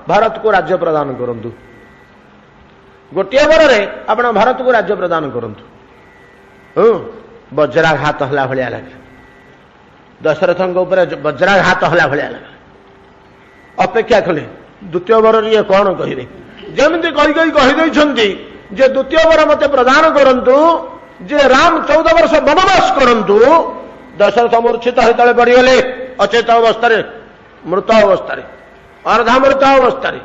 ଭାରତକୁ ରାଜ୍ୟ ପ୍ରଦାନ କରନ୍ତୁ, ଗୋଟିଏ ବରରେ ଆପଣ ଭାରତକୁ ରାଜ୍ୟ ପ୍ରଦାନ କରନ୍ତୁ। ବଜ୍ରାଘାତ ହେଲା ଭଳିଆ ଲାଗେ, ଦଶରଥଙ୍କ ଉପରେ ବଜ୍ରାଘାତ ହେଲା ଭଳିଆ ଲାଗେ। ଅପେକ୍ଷା କଲେ ଦ୍ୱିତୀୟ ବରରେ ଇଏ କ'ଣ କହିବେ। ଯେମିତି କହିଦେଇଛନ୍ତି ଯେ ଦ୍ୱିତୀୟ ବର ମତେ ପ୍ରଦାନ କରନ୍ତୁ, ଯେ ରାମ 14 ବର୍ଷ ବନବାସ କରନ୍ତୁ। ଦଶରଥ ମୂର୍ଚ୍ଛିତ ହୋଇ ତଳେ ପଡ଼ିଗଲେ, ଅଚେତ ଅବସ୍ଥାରେ, ମୃତ ଅବସ୍ଥାରେ, ଅର୍ଦ୍ଧାମୃତ ଅବସ୍ଥାରେ।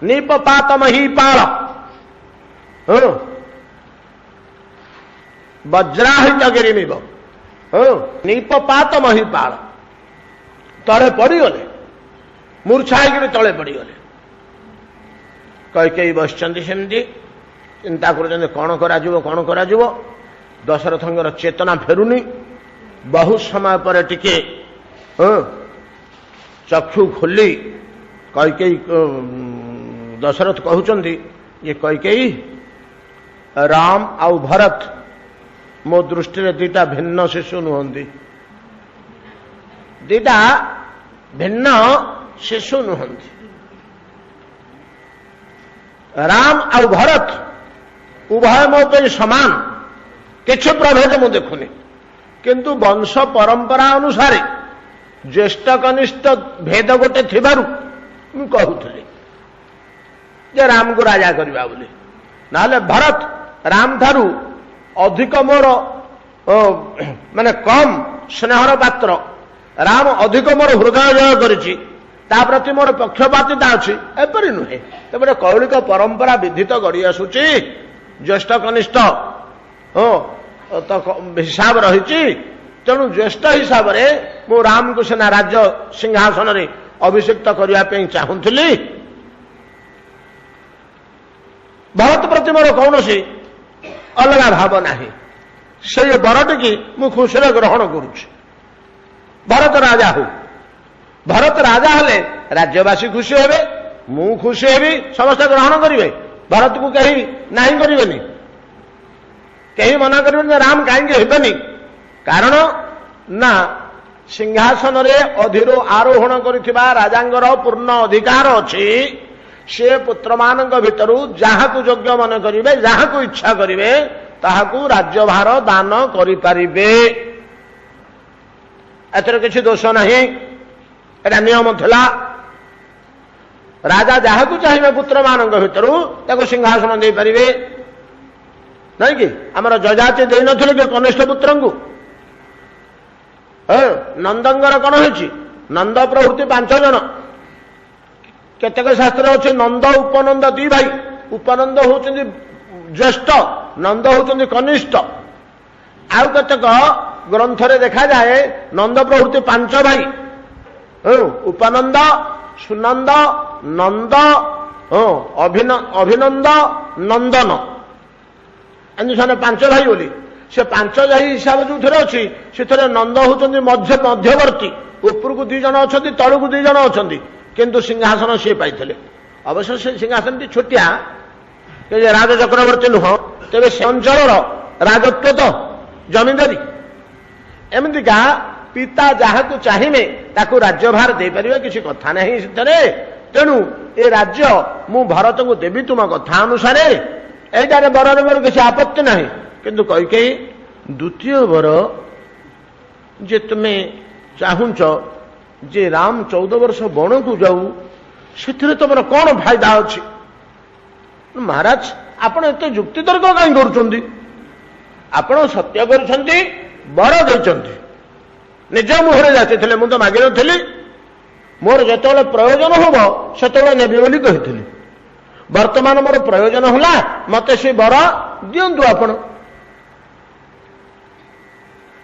ନିପପାତ ମହୀପାଳ, ବଜ୍ରାହିତ ଗିରିମିବ, ନିପପାତ ମହୀପାଳ, ତଳେ ପଡ଼ିଗଲେ, ମୂର୍ଚ୍ଛା ହେଇକିରି ତଳେ ପଡ଼ିଗଲେ। କହି ବସିଛନ୍ତି ସେମିତି, ଚିନ୍ତା କରୁଛନ୍ତି କ'ଣ କରାଯିବ, କ'ଣ କରାଯିବ। ଦଶରଥଙ୍କର ଚେତନା ଫେରୁନି। ବହୁ ସମୟ ପରେ ଟିକେ ଚକ୍ଷୁ ଖୋଲି କୈକେୟୀ, ଦଶରଥ କହୁଛନ୍ତି ଯେ କୈକେୟୀ, ରାମ ଆଉ ଭରତ ମୋ ଦୃଷ୍ଟିରେ 2ଟା ଭିନ୍ନ ଶିଶୁ ନୁହନ୍ତି, 2ଟା ଭିନ୍ନ ଶିଶୁ ନୁହନ୍ତି। ରାମ ଆଉ ଭରତ ଉଭୟ ମୋ ପାଇଁ ସମାନ, କିଛି ପ୍ରଭେଦ ମୁଁ ଦେଖୁନି। କିନ୍ତୁ ବଂଶ ପରମ୍ପରା ଅନୁସାରେ ଜ୍ୟେଷ୍ଠ କନିଷ୍ଠ ଭେଦ ଗୋଟେ ଥିବାରୁ ମୁଁ କହୁଥିଲି ଯେ ରାମକୁ ରାଜା କରିବା ବୋଲି। ନହେଲେ ଭରତ ରାମ ଠାରୁ ଅଧିକ ମୋର ମାନେ କମ୍ ସ୍ନେହର ପାତ୍ର। ରାମ ଅଧିକ ମୋର ହୃଦୟ ଜୟ କରିଛି, ତା ପ୍ରତି ମୋର ପକ୍ଷପାତିତା ଅଛି, ଏପରି ନୁହେଁ। ତେବେ କୌଳିକ ପରମ୍ପରା ବିଧିତ ଗଢ଼ି ଆସୁଛି, ଜ୍ୟେଷ୍ଠ କନିଷ୍ଠ ତ ହିସାବ ରହିଛି। ତେଣୁ ଜ୍ୟେଷ୍ଠ ହିସାବରେ ମୁଁ ରାମକୁ ସିନା ରାଜ୍ୟ ସିଂହାସନରେ ଅଭିଷିକ୍ତ କରିବା ପାଇଁ ଚାହୁଁଥିଲି। ଭରତ ପ୍ରତି ମୋର କୌଣସି ଅଲଗା ଭାବ ନାହିଁ। ସେଇ ବରଟିକି ମୁଁ ଖୁସିରେ ଗ୍ରହଣ କରୁଛି। ଭରତ ରାଜା ହଉ, ଭରତ ରାଜା ହେଲେ ରାଜ୍ୟବାସୀ ଖୁସି ହେବେ, ମୁଁ ଖୁସି ହେବି, ସମସ୍ତେ ଗ୍ରହଣ କରିବେ। ଭରତକୁ କେହି ନାହିଁ କରିବେନି, କେହି ମନା କରିବେନି। ରାମ କାହିଁକି ହେବେନି? କାରଣ ନା ସିଂହାସନରେ ଅଧିରୁ ଆରୋହଣ କରିଥିବା ରାଜାଙ୍କର ପୂର୍ଣ୍ଣ ଅଧିକାର ଅଛି। ସେ ପୁତ୍ରମାନଙ୍କ ଭିତରୁ ଯାହାକୁ ଯୋଗ୍ୟ ମନେ କରିବେ, ଯାହାକୁ ଇଚ୍ଛା କରିବେ, ତାହାକୁ ରାଜ୍ୟଭାର ଦାନ କରିପାରିବେ। ଏଥିରେ କିଛି ଦୋଷ ନାହିଁ, ଏଟା ନିୟମ ଥିଲା। ରାଜା ଯାହାକୁ ଚାହିଁବେ ପୁତ୍ରମାନଙ୍କ ଭିତରୁ ତାକୁ ସିଂହାସନ ଦେଇପାରିବେ। ନାଇଁ କି ଆମର ଯଜାତି ଦେଇନଥିଲେ କି କନିଷ୍ଠ ପୁତ୍ରଙ୍କୁ? नंदंगर कौन होइछि नंद प्रभृति 5 जन केतेक शास्त्र अच्छे नंद उपनंद 2 भाई उपनंद होउछन्ति ज्येष्ठ नंद होउछन्ति कनिष्ठ आउ केतेक ग्रंथ रे देखा जाए नंद प्रभृति 5 भाई उपनंद सुनंद नंद अभिनंद नंदन एमती 5 भाई बोली से 5 भाई हिसाब जो अच्छी से नंद होउछन्ति मध्यवर्ती ऊपर को 2 जन अच्छा तलू को 2 जन अच्छा किंतु सिंहासन सी पाई अवश्य से सिंहासन टी छोटिया राज चक्रवर्ती नुह तेरे से अंचल राजत्व तो जमींदारी एमतीका पिता जहाँ को चाहिए ताकू राज्यभार दे पारे किसी कथा नहीं तेणु ए राज्य मु भरत को देवी तुम कथा अनुसार एटारे बर मोर किसी आपत्ति नहीं किंतु कई द्वितीय वर जे तुम्हें चाहूच जे राम 14 वर्ष बण को जाऊ से तुम कौन फायदा अच्छी महाराज आपण एत जुक्ति तर्क कहीं कर आपण सत्य कर बर देते निज मुहरे जाते मुझे मागि नी मोर जो प्रयोजन हम से नेबी बोली कही वर्तमान मोर प्रयोजन होला मत से बर दिंतु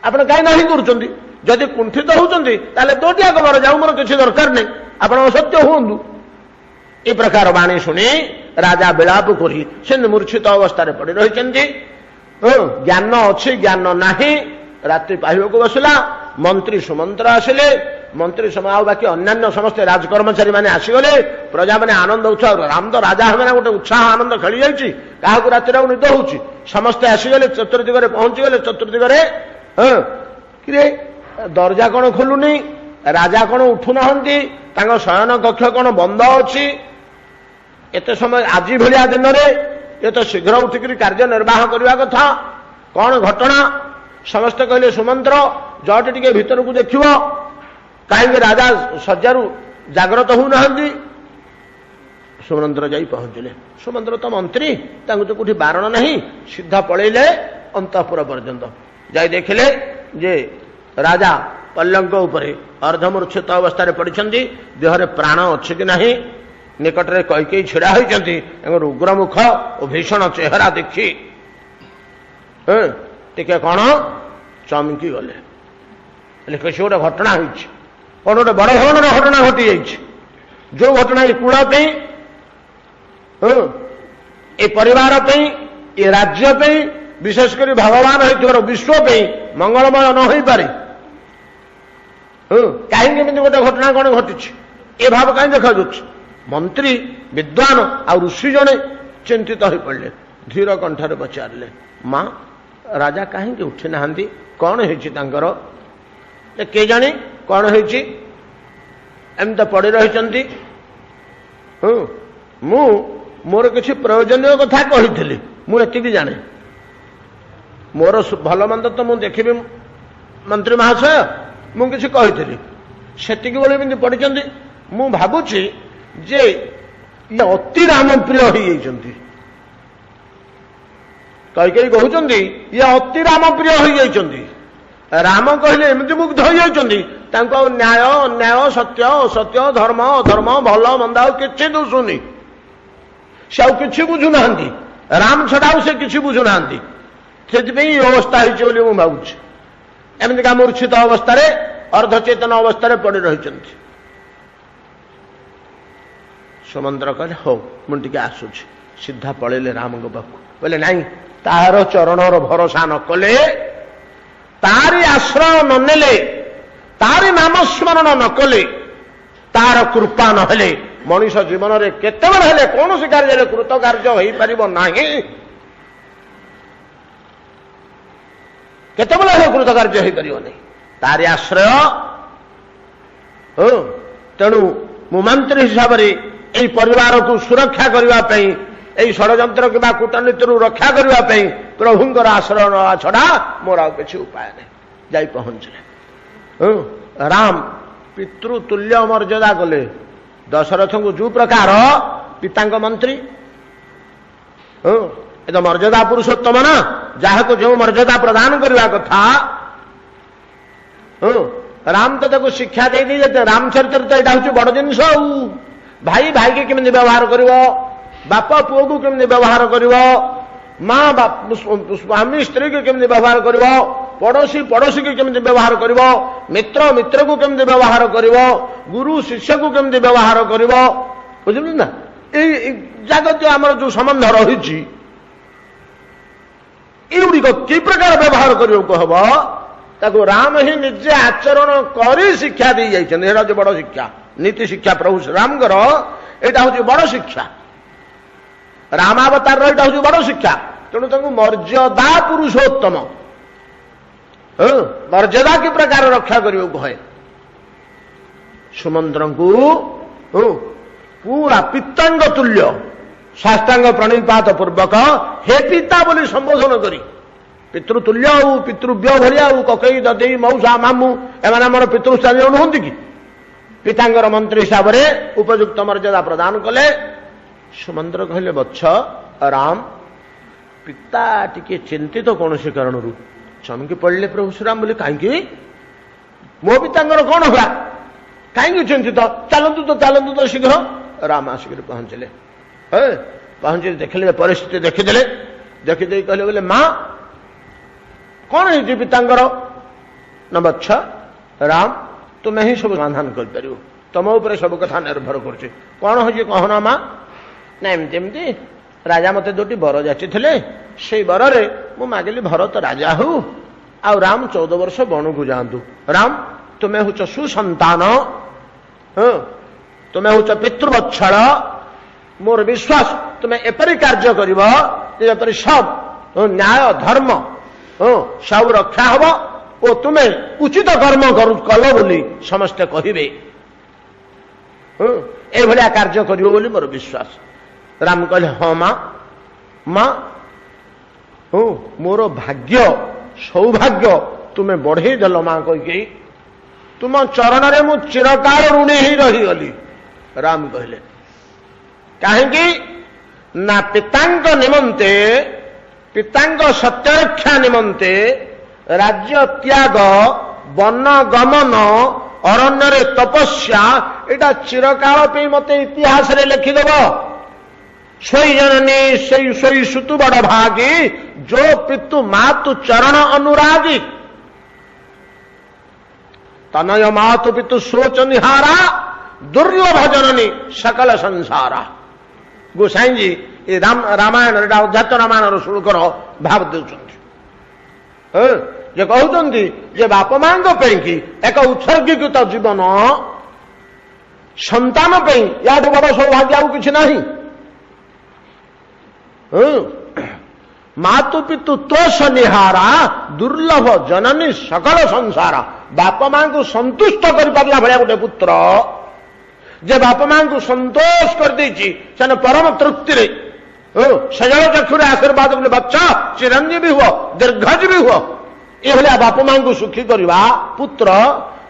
आपण कहीं ना कर जदि कुंठित होती दोटियाक बर जाऊ मोर किसी दरकार नहीं आप सत्य हूँ ए प्रकार वाणी शुणी राजा विलाप करी से मूर्छित अवस्था पड़ रही ज्ञान अच्छी ज्ञान नाही रात्रि पाइबा बसला मंत्री सुमंत्र आसिले मंत्री समय बाकी अन्य समस्त राजकर्मचारी मैंने आसीगले प्रजा मैंने आनंद उत्साह राम तो राजा हमें गोटे उत्साह आनंद खेली जाइए क्या रातिर निद हो समस्ते आसीगले चतुर्दिगरे पहुंचीगले चतुर्दिगरे कि दरजा कौन खोलुनी राजा कौन उठुना शयन कक्ष कौन बंद अच्छी एत समय आज भाया दिन में ये तो शीघ्र उठिक कार्य निर्वाह करने कथा कौन घटना समस्ते कहले सुमंत्र जट टिके भीतर को देख कहीं राजा सज्जारू जाग्रत होना सुमंत्र जा पहुंचले सुमंत्र तो मंत्री तो कौटी बारण नहीं सीधा पलैले अंतपुर पर्यंत जाई देखिले जे राजा पल्लंक उपरे अर्धमूर्छित अवस्था पड़ते देहरे प्राण अच्छे कि नहीं निकट में कई छिड़ा होती उग्रमुख और भीषण चेहरा देखी टिके कौन चमकी गले किसी गोटे घटना होती कौन गोटे बड़ धरण घटना घटी जाइए जो घटना ये कूल ए परिवार ये राज्य विशेषकर भगवान हो विश्व मंगलमय न हो पारे कहीं गोटे घटना कौन घटी ए भाव कहीं देखा मंत्री विद्वान आ ऋषि जड़े चिंतित हो पड़े धीर कंठार पचारे माँ राजा कहीं उठी ना कौन होकर के जानी कौन होमती पड़ रही मु मोर किसी प्रयोजनीय कथा कही मुझे जाने मोर भल मंद तो मुझे देखी मंत्री महाशय मुझे कही से पढ़ी मु भावुची जे ये अति राम प्रिय हो कई कहते ये अति राम प्रिय हो राम कहले एमती मुग्ध हो न्याय अन्याय सत्य असत्य धर्म अधर्म भल मंद कि दुशुनी से कि बुझुना राम छड़ा से कि बुझुना से अवस्था हो भावुँ एमती मूर्छित अवस्था अर्धचेतन अवस्था पड़ रही सुमंत्र कहले हो मुझे आसूची सीधा पलैले राम को पाक बोले नाई तार चरणर भरोसा न कले तारी आश्रय न नेले तारी नामस्मरण न कले तार कृपा न हेले मनीष जीवन में केतबेले हेले कौन सी कार्य कृतकार्य हो पारिबो नाही केतबेले हेले कृतकार्य हो पारिबो नहीं तारी आश्रय तेणु मु मंत्री हिसाब से यही परिवार को सुरक्षा करने यही षड्यंत्र कि कूटनीति रक्षा करने प्रभुंर आश्रय ना छड़ा मोर आ किसी उपाय नहीं जाई पहुंचले राम पितृतुल्य मर्यादा कले दशरथ को जो प्रकार पिता मंत्री ये तो मर्यादा पुरुषोत्तम ना जहाँ को जो मर्यादा प्रदान करने कथा राम तो ताको शिक्षा दे दी जाते रामचरित्र तो यहाँ हूँ बड़ जिनस भाई भाई के केमती व्यवहार करिव बाप पुओ को केमती व्यवहार करिव माँ स्वामी स्त्री के केमती व्यवहार करिव पड़ोशी पड़ोशी के केमती व्यवहार करिव मित्र मित्र को केमती व्यवहार करिव गुरु शिष्य को केमती व्यवहार करिव बुझिल ना जगत आम जो संबंध रही युड़िक कि प्रकार व्यवहार करने को हम ताको राम ही निजे आचरण करी शिक्षा दी जाइछन एटा जो बड़ शिक्षा नीति शिक्षा प्रभु रामकर एटा हूँ बड़ शिक्षा रामावतार एटा हूँ बड़ शिक्षा तेणु ताको मर्यादा पुरुषोत्तम मर्यादा कि प्रकार रक्षा करने को है सुमंत्र को पूरा पितांग तुल्य साष्टांग प्रणिपात पूर्वक हे पिता बोली संबोधन करी पितृतुल्य पितृव्य भलिया ककई ददई मौसा मामू एम पितृस्थानीय नुहति कि पितांगर मंत्री हिसाब से उपयुक्त मर्यादा प्रदान कले सुमंत्र कहले बच्छ राम पिता टिके चिंतित कौन से कारण चमकी पड़े प्रभु श्रीराम बोले कहीं मो पितांगर कौन हुआ कहीं चिंतित चलतु तो शीघ्र राम आसिक पहुंचले पहुंचे देखले परिस्थिति देखीदे देखीदे कहले बोले माँ कौन है पितांगर न बच्छ राम तुम्हें ही सब समाधान कर तुम उपर सब कथा निर्भर कर कौन हो कहना माँ ना एमती राजा मत दुटी बर जाचिले से बरे मु मागिली भरत राजा हूँ आ राम 14 वर्ष बण को जातु राम तुम्हें हूँ सुसंतान तुम्हें हूँ पितृवत्सल मोर विश्वास तुम्हें एपरी कार्य कर सब न्याय धर्म सब रक्षा हम और तुम्हें उचित कर्म कल बोली समस्ते कहे एभलिया कार्य कर मोर विश्वास राम कहले हाँ माँ माँ मोर भाग्य सौभाग्य तुम्हें बढ़े देल माँ कही तुम चरण में मु चिरकाल ऋणी ही रहीगली राम कहले कहीं ना पितांग निमंते पितांग सत्यरक्षा निमंते राज्य त्याग वन गमन अरण्य तपस्या एटा चिरकाल पे मते इतिहास रे लिखिदेव सोई जननी सोई सुतु बड़ भागी जो पितु मातु चरण अनुरागी तनय मातु पितु सोच निहारा दुर्लभ जननी सकल संसारा गोसाई जी ये रामायण अध्यात्म रामायण शुल्कर भाव दे कहते जे बाप माँ एक उत्सर्गीकृत जीवन संतान या बड़ सौभाग्य आउ कि नहीं मातु पितु तोष निहारा दुर्लभ जननी सकल संसारा बाप माँ को संतुष्ट कर पारा भाया गोटे पुत्र जे बाप माँ को संतोष कर देछि से परम तृप्ति सजल चक्षुरे आशीर्वाद बोले बच्चा चिरंजीवी हुआ दीर्घजीवी हुआ ये बाप माँ को सुखी करवा पुत्र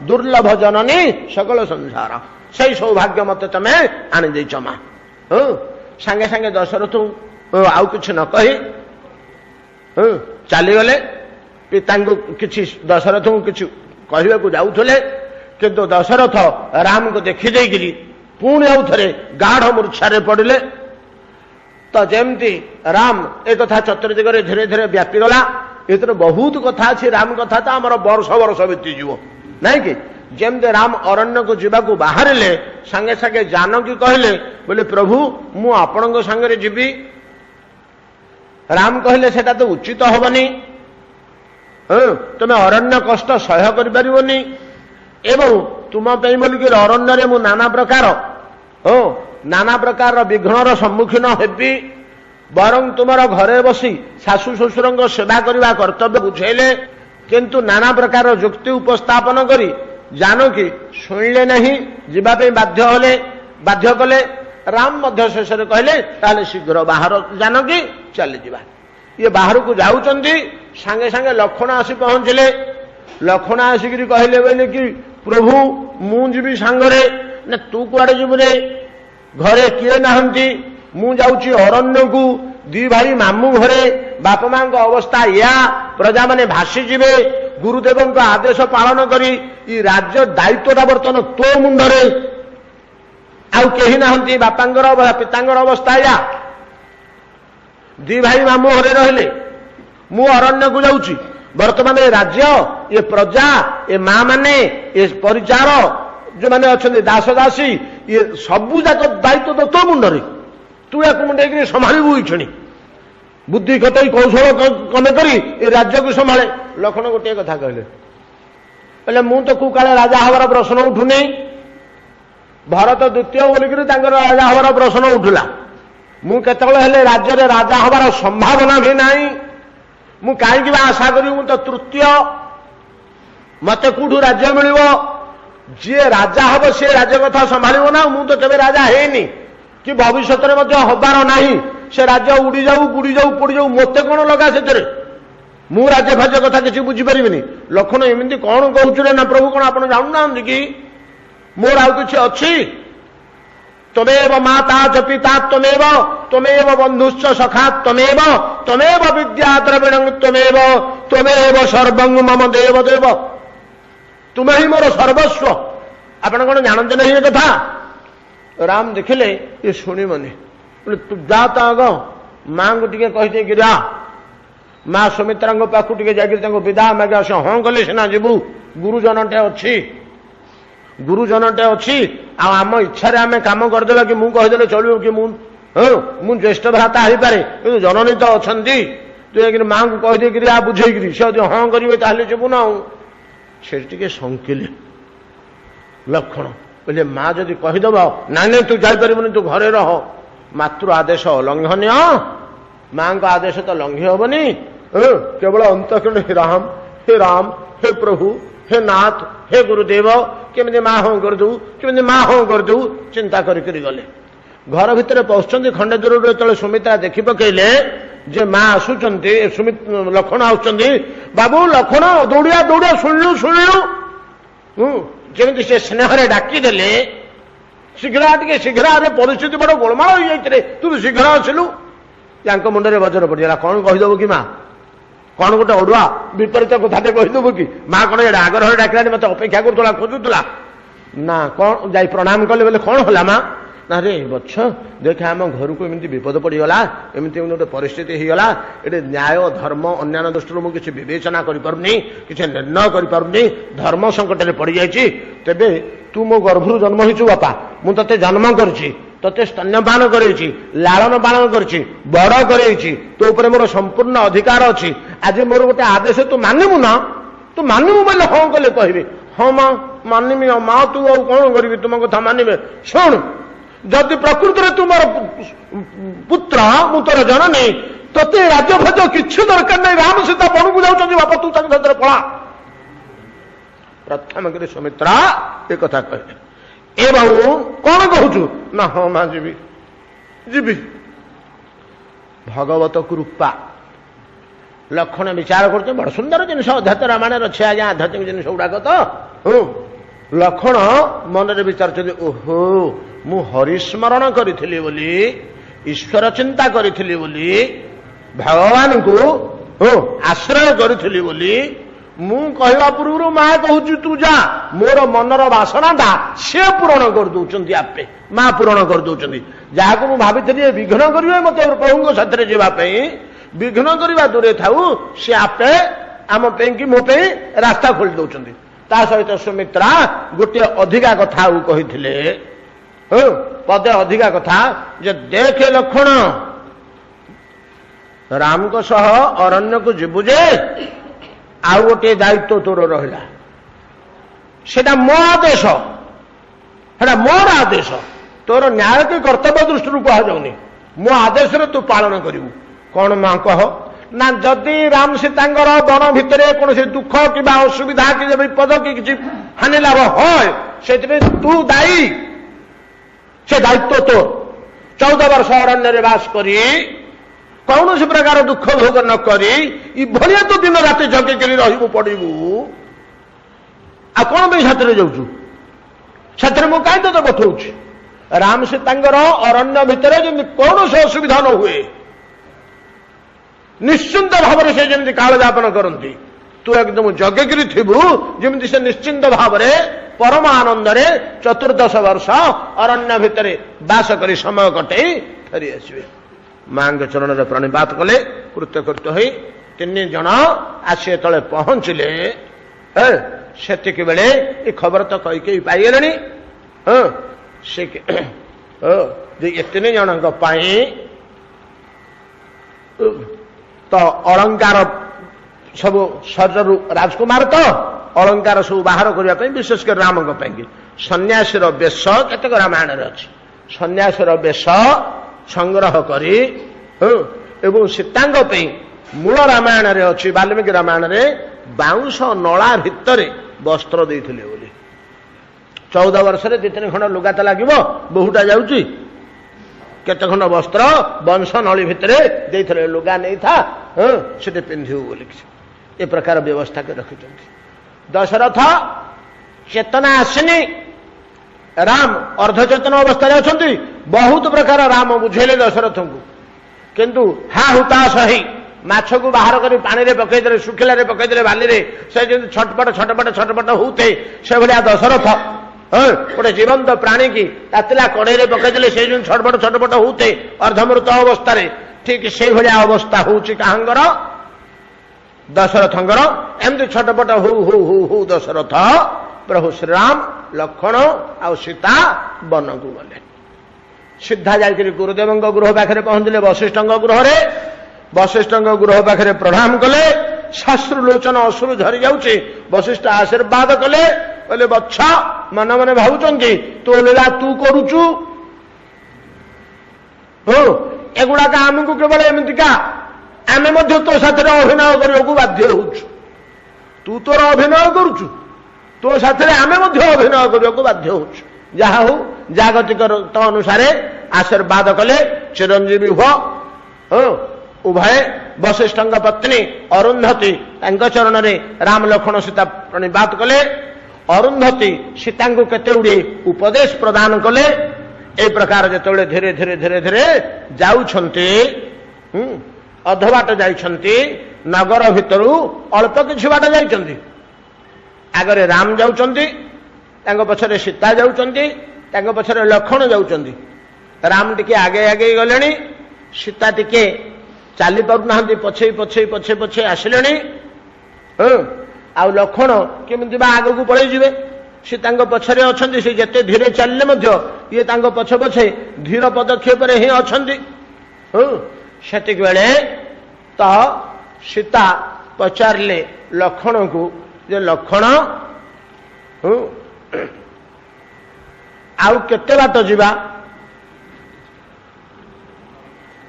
दुर्लभ जननी सकल संसार से सौभाग्य मत तमें आनी देच माँ सांगे सांगे दशरथ आउ कि न कही चलीगले पिता कि दशरथ को कि कहवा जाऊले किंतु दशरथ राम को देखी देगी पुणी आउ थे गाढ़ मूर्छारे पड़े तो जमती राम एक कथा चतुर्दिगरे धीरे धीरे व्यापीगला ये बहुत कथा अच्छी राम कथा तो आम वर्ष वर्ष बीतीज ना कि जमती राम अरण्य को जावाक बाहर सांगे सांगे जानकी कहले बोले प्रभु मु आपण सांगे जीवी राम कहले सेटा तो उचित हेनी तुम्हें अरण्य कष्ट सह्य करि एवं तुम बोलिक अरण्य मु नाना प्रकार विघ्नर सम्मुखीन हेबी बरं तुमर घरे बसी शाशु शशुर सेवा करने कर्तव्य बुझेले किंतु नाना प्रकार जुक्ति उपस्थापन करी जानकी शुणिले नहीं जीवाई बाध्य कले राम मध्य शेष कहले ताले शीघ्र बाहर जानकी चली जा ये बाहर को जाऊँच सांगे सांगे लक्ष्मण आसी पहुंचले लक्ष्मण आसिक कहले बोले कि प्रभु मुझी सांगरे ना तू कुआड़े जीवरे घरे किए नहांती मु जाऊँगी अरण्य को दी भाई मामू घरे बाप माँ अवस्था या प्रजा माने भासी जीवे ଗୁରୁଦେବଙ୍କ ଆଦେଶ ପାଳନ କରି ଇ ରାଜ୍ୟ ଦାୟିତ୍ୱଟା ବର୍ତ୍ତମାନ ତୋ ମୁଣ୍ଡରେ। ଆଉ କେହି ନାହାନ୍ତି, ବାପାଙ୍କର ପିତାଙ୍କର ଅବସ୍ଥା ଏୟା। ଦି ଭାଇ ମାମୁଁ ଘରେ ରହିଲେ, ମୁଁ ଅରଣ୍ୟକୁ ଯାଉଛି। ବର୍ତ୍ତମାନ ଏ ରାଜ୍ୟ, ଏ ପ୍ରଜା, ଏ ମା ମାନେ, ଏ ପରିଚାର ଯୋଉମାନେ ଅଛନ୍ତି, ଦାସ ଦାସୀ, ଇଏ ସବୁ ଯାକ ଦାୟିତ୍ୱ ତ ତୋ ମୁଣ୍ଡରେ। ତୁ ୟାକୁ ମୁଣ୍ଡେଇକିରି ସମ୍ଭାଳିବୁ। ଇକ୍ଷଣି ବୁଦ୍ଧି ଖଟେଇ କୌଶଳ କମେ କରି ଏ ରାଜ୍ୟକୁ ସମ୍ଭାଳେ। ଲକ୍ଷ୍ମଣ ଗୋଟିଏ କଥା କହିଲେ, ମୁଁ ତ କୁ କାଳେ ରାଜା ହବାର ପ୍ରଶ୍ନ ଉଠୁନି। ଭରତ ଦ୍ୱିତୀୟ ବୋଲିକିରି ତାଙ୍କର ରାଜା ହବାର ପ୍ରଶ୍ନ ଉଠିଲା। ମୁଁ କେତେବେଳେ ହେଲେ ରାଜ୍ୟରେ ରାଜା ହବାର ସମ୍ଭାବନା ବି ନାହିଁ। ମୁଁ କାହିଁକି ବା ଆଶା କରିବି? ମୁଁ ତ ତୃତୀୟ, ମତେ କୋଉଠୁ ରାଜ୍ୟ ମିଳିବ? ଯିଏ ରାଜା ହବ ସିଏ ରାଜ୍ୟ କଥା ସମ୍ଭାଳିବ ନା। ମୁଁ ତ କେବେ ରାଜା ହେଇନି, କି ଭବିଷ୍ୟତରେ ମଧ୍ୟ ହବାର ନାହିଁ। ସେ ରାଜ୍ୟ ଉଡ଼ିଯାଉ, ବୁଡ଼ିଯାଉ, ପୋଡ଼ିଯାଉ, ମୋତେ କଣ ଲଗା ସେଥିରେ? ମୁଁ ରାଜ୍ୟ ଫାଜ୍ୟ କଥା କିଛି ବୁଝିପାରିବିନି। ଲକ୍ଷ୍ମଣ ଏମିତି କଣ କହୁଥିଲେ ନା, ପ୍ରଭୁ କଣ ଆପଣ ଜାଣୁନାହାନ୍ତି କି ମୋର ଆଉ କିଛି ଅଛି? ତମେବ ମାତା ଚ ପିତା ତ୍ୱମେବ, ତ୍ୱମେବ ବନ୍ଧୁଶ୍ଚ ସଖା ତ୍ୱମେବ, ତ୍ୱମେବ ବିଦ୍ୟା ଦ୍ରବିଣଂ ତ୍ୱମେବ, ତ୍ୱମେବ ସର୍ବଂ ମମ ଦେବ ଦେବ। ତୁମେ ହିଁ ମୋର ସର୍ବସ୍ୱ। ଆପଣ କଣ ଜାଣନ୍ତି ନାହିଁ ଏ କଥା? ରାମ ଦେଖିଲେ ଏ ଶୁଣିବନି, ତୁ ଯା ତ ଆଗ ମାଙ୍କୁ ଟିକେ କହିଦେଇକିରି ଆ। ମା ସୁମିତ୍ରାଙ୍କ ପାଖକୁ ଟିକେ ଯାଇକିରି ତାଙ୍କୁ ବିଦା ମାଗି ଆସ। ହଁ କଲେ ସିନା ଯିବୁ, ଗୁରୁଜନଟେ ଅଛି, ଗୁରୁଜନଟେ ଅଛି। ଆଉ ଆମ ଇଚ୍ଛାରେ ଆମେ କାମ କରିଦେବା କି ମୁଁ କହିଦେଲେ ଚଳିବ କି? ମୁଁ ଜ୍ୟେଷ୍ଠ ଭ୍ରାତା ହେଇପାରେ, କିନ୍ତୁ ଜନନୀ ତ ଅଛନ୍ତି। ତୁ ଯାଇକିରି ମାଙ୍କୁ କହିଦେଇକିରି ଆ ବୁଝେଇକିରି, ସେ ଯଦି ହଁ କରିବେ ତାହେଲେ ଯିବୁ ନା। ଆଉ ସେ ଟିକେ ଶଙ୍କିଲେ ଲକ୍ଷ୍ମଣ। କହିଲେ ମା ଯଦି କହିଦବ ନାଇଁ ନାଇଁ ତୁ ଯାଇପାରିବୁନି, ତୁ ଘରେ ରହ, ମାତୃ ଆଦେଶ ଅଲଙ୍ଘନୀୟ। ମାଙ୍କ ଆଦେଶ ତ ଲଙ୍ଘି ହବନି। କେବଳ ଅନ୍ତଃକରଣ ହେ ରାମ, ହେ ରାମ, ହେ ପ୍ରଭୁ, ହେ ନାଥ, ହେ ଗୁରୁଦେବ, କେମିତି ମା ହଁ କରିଦଉ, କେମିତି ମା ହଁ କରିଦଉ ଚିନ୍ତା କରିକିରି ଗଲେ। ଘର ଭିତରେ ପଶୁଛନ୍ତି, ଖଣ୍ଡେ ଦୂରରୁ ଯେତେବେଳେ ସୁମିତ୍ରା ଦେଖି ପକେଇଲେ ଯେ ମା ଆସୁଛନ୍ତି, ଲକ୍ଷ୍ମଣ ଆସୁଛନ୍ତି, ବାବୁ ଲକ୍ଷ୍ମଣ ଦୌଡ଼ିଆ ଦୌଡ଼ିଆ, ଶୁଣିଲୁ ଶୁଣିଲୁ। ଯେମିତି ସେ ସ୍ନେହରେ ଡାକିଦେଲେ, ଶୀଘ୍ର ଟିକେ ଶୀଘ୍ର, ଆରେ ପରିସ୍ଥିତି ବଡ ଗୋଳମାଳ ହେଇଯାଇଥିଲେ, ତୁ ଶୀଘ୍ର ଆସିଲୁ। ତାଙ୍କ ମୁଣ୍ଡରେ ବଜ୍ର ପଡ଼ିଗଲା। କଣ କହିଦବୁ କି ମା? କଣ ଗୋଟେ ଅଡୁଆ ବିପରୀତ କଥାଟେ କହିଦବୁ କି? ମା କଣ ଏଇଟା ଆଗ୍ରହରେ ଡାକିଲାନି, ମତେ ଅପେକ୍ଷା କରୁଥିଲା, ଖୋଜୁଥିଲା ନା? କଣ ଯାଇ ପ୍ରଣାମ କଲେ, ବୋଲେ କଣ ହେଲା ମା? ନା ରେ ବତ୍ସ ଦେଖ, ଆମ ଘରକୁ ଏମିତି ବିପଦ ପଡ଼ିଗଲା, ଏମିତି ଗୋଟେ ପରିସ୍ଥିତି ହେଇଗଲା, ଏଠି ନ୍ୟାୟ ଧର୍ମ ଅନ୍ୟାନ୍ୟ ଦୃଷ୍ଟିରୁ ମୁଁ କିଛି ବିବେଚନା କରିପାରୁନି, କିଛି ନିର୍ଣ୍ଣୟ କରିପାରୁନି, ଧର୍ମ ସଙ୍କଟରେ ପଡ଼ିଯାଇଛି। ତେବେ ତୁ ମୋ ଗର୍ଭରୁ ଜନ୍ମ ହେଇଛୁ ବାପା, ମୁଁ ତତେ ଜନ୍ମ କରିଛି, ତତେ ସ୍ତନ୍ୟପାନ କରେଇଛି, ଲାଳନ ପାଳନ କରିଛି, ବଡ କରେଇଛି, ତୋ ଉପରେ ମୋର ସମ୍ପୂର୍ଣ୍ଣ ଅଧିକାର ଅଛି। ଆଜି ମୋର ଗୋଟେ ଆଦେଶ ତୁ ମାନିବୁ ନା? ତୁ ମାନିବୁ ବୋଲେ ହଁ କଲେ କହିବେ, ହଁ ମା ମାନିବି। ମା ତୁ ଆଉ କଣ କରିବି, ତୁମ କଥା ମାନିବେ। ଶୁଣ, ଯଦି ପ୍ରକୃତରେ ତୁ ମୋର ପୁତ୍ର, ମୁଁ ତୋର ଜନନୀ, ତତେ ରାଜ୍ୟ ଭଜ କିଛି ଦରକାର ନାହିଁ। ରାମ ସୀତା ବଣକୁ ଯାଉଛନ୍ତି ବାପା, ତୁ ତାଙ୍କ ସାଥିରେ ପଳା। ପ୍ରଥମ କରି ସୁମିତ୍ରା ଏ କଥା କହିଲେ। ଏ ବାବୁ କଣ କହୁଛୁ? ନା ହଁ ମା ଯିବି ଯିବି। ଭଗବତ କୃପା। ଲକ୍ଷ୍ମଣ ବିଚାର କରୁଛ, ବଡ ସୁନ୍ଦର ଜିନିଷ ଅଧ୍ୟାତ୍ମ ରାମାୟଣରେ ଅଛି ଆଜ୍ଞା, ଆଧ୍ୟାତ୍ମିକ ଜିନିଷ ଗୁଡାକ ତ। ଲକ୍ଷ୍ମଣ ମନରେ ବିଚାରୁଛନ୍ତି, ଓହୋ ମୁଁ ହରିସ୍ମରଣ କରିଥିଲି ବୋଲି, ଈଶ୍ୱର ଚିନ୍ତା କରିଥିଲି ବୋଲି, ଭଗବାନଙ୍କୁ ଆଶ୍ରୟ କରିଥିଲି ବୋଲି, ମୁଁ କହିବା ପୂର୍ବରୁ ମା କହୁଛି ତୁ ଯା। ମୋର ମନର ବାସନାଟା ସେ ପୂରଣ କରିଦଉଛନ୍ତି, ଆପେ ମା ପୂରଣ କରିଦଉଛନ୍ତି। ଯାହାକୁ ମୁଁ ଭାବିଥିଲି ବିଘ୍ନ କରିବେ ମତେ ପ୍ରଭୁଙ୍କ ସାଥିରେ ଯିବା ପାଇଁ, ବିଘ୍ନ କରିବା ଦୂରେ ଥାଉ, ସେ ଆପେ ଆମ ପାଇଁ କି ମୋ ପାଇଁ ରାସ୍ତା ଖୋଲି ଦଉଛନ୍ତି। ତା ସହିତ ସୁମିତ୍ରା ଗୋଟିଏ ଅଧିକା କଥା ଆଉ କହିଥିଲେ, ପଦେ ଅଧିକା କଥା, ଯେ ଦେଖେ ଲକ୍ଷ୍ମଣ, ରାମଙ୍କ ସହ ଅରଣ୍ୟକୁ ଯିବୁ ଯେ ଆଉ ଗୋଟିଏ ଦାୟିତ୍ୱ ତୋର ରହିଲା। ସେଟା ମୋ ଆଦେଶ, ସେଟା ମୋର ଆଦେଶ, ତୋର ନ୍ୟାୟ କି କର୍ତ୍ତବ୍ୟ ଦୃଷ୍ଟିରୁ କୁହାଯାଉନି। ମୋ ଆଦେଶରେ ତୁ ପାଳନ କରିବୁ। କଣ ମା କହ? ନା ଯଦି ରାମ ସୀତାଙ୍କର ବନ ଭିତରେ କୌଣସି ଦୁଃଖ କିମ୍ବା ଅସୁବିଧା କି ବିପଦ କି କିଛି ହାନି ଲାଭ হয়, ସେଥିପାଇଁ ତୁ ଦାୟୀ। ସେ ଦାୟିତ୍ୱ ତୋର। 14 ବର୍ଷ ଅରଣ୍ୟରେ ବାସ କରି କୌଣସି ପ୍ରକାର ଦୁଃଖ ଭୋଗ ନ କରି ଏଭଳିଆ ତ ଦିନ ରାତି ଜଗିକିରି ରହିବୁ ପଡ଼ିବୁ। ଆଉ କଣ ପାଇଁ ସାଥିରେ ଯାଉଛୁ? ସେଥିରେ ମୁଁ କାହିଁ ତତେ ପଠଉଛି? ରାମ ସୀତାଙ୍କର ଅରଣ୍ୟ ଭିତରେ ଯେମିତି କୌଣସି ଅସୁବିଧା ନ ହୁଏ, ନିଶ୍ଚିନ୍ତ ଭାବରେ ସେ ଯେମିତି କାଳ ଯାପନ କରନ୍ତି, तू एकदम जगगिरी थिबु जमी से निश्चिंत भाव परम आनंद 14 वर्ष अरण्य भितर बास कर समय कटे फेरी आसवे। मां के चरण में प्रणिपात कले कृत्यकृत्य हो 3 जन आसी तले पहुंचले सेतिक बेले ये खबर तो कई पाइगले से ये 3 जन तो अलंकार सब शरीर राजकुमार तो अलंकार सब बाहर करने विशेषकर राम सन्यासी वेश केतक रामायण अच्छी सन्यासी वेश संग्रह करी एवं सीतांग मूल रामायण अच्छी वाल्मीकि रामायण बाउंश नला भितर वस्त्र देते 14 वर्ष 2-3 खंड लुगाता लगे बहुटा जाऊँगी केते खंड वस्त्र वंश नली भितर देते लुगा नहीं था से पिंधु बोली ए प्रकार व्यवस्था के रखी। दशरथ चेतना आसनी राम अर्धचेतन अवस्था अच्छा बहुत प्रकार राम बुझेले दशरथ को किंतु हा हुताश ही माछ को बाहर कर पानी पकईदे शुखिला पकईदे बाली से छटपट छटपट छटपट होते से भाया दशरथ गोटे जीवंत प्राणी की तातिला कड़े पकईदे से जो छटपट छटपट होते अर्धमृत अवस्था ठीक से भाया अवस्था होकर दशरथंकर एमती छटपट हु हु हु हु दशरथ प्रभु श्रीराम लक्ष्मण आ सीता वन को गले सीधा जाकर गुरुदेव गृह पाखे पहुंचले वशिष्ठ गृह वशिष्ठ गृह पाखे प्रणाम कले शास्त्रोलोचन अश्रु झरी जाऊे वशिष्ठ आशीर्वाद कले बोले बच्छ मन मन भावुंट तो लीला तू करुचु एगुड़ाक आमको केवल एमतीका आमे मध्य तो साथ अभिनय करने को बाध्य होचु तू तोर अभिनय करुचु तो साथ आमे मध्य अभिनय करने को बाध्य होचु जहा हो जागतिक तो अनुसार आशीर्वाद कले चिरंजीवी हो उभय वशिष्ठ पत्नी अरुंधति चरण में राम लक्ष्मण सीता प्रणिपात कले अरुंधति सीता को केते गुड़े उपदेश प्रदान कले ए प्रकार जो धीरे धीरे धीरे धीरे जाउछंती अधबाट जाइछंती नगर भितरु अल्प किछि बाट जाइछंती आगरे राम जाउछंती तांको पछरे सीता जाउछंती तांको पछरे लक्ष्मण जाउछंती राम टिके आगे आगे गलेनी सीता टिके चाली पारु नाहंती पछे पछे पछे पछे आसिलेनी आ लक्ष्मण केमिति बा आगु पळै जिवे सीतांको पछरे अछंती से जते धीरे चलले मध्य ये तांको पछ पछे धीर पदक्षेप रे ही अछंती सेतिक बेले तो सीता पचारे लक्ष्मण को जे लक्ष्मण आउ केते बाट जिबा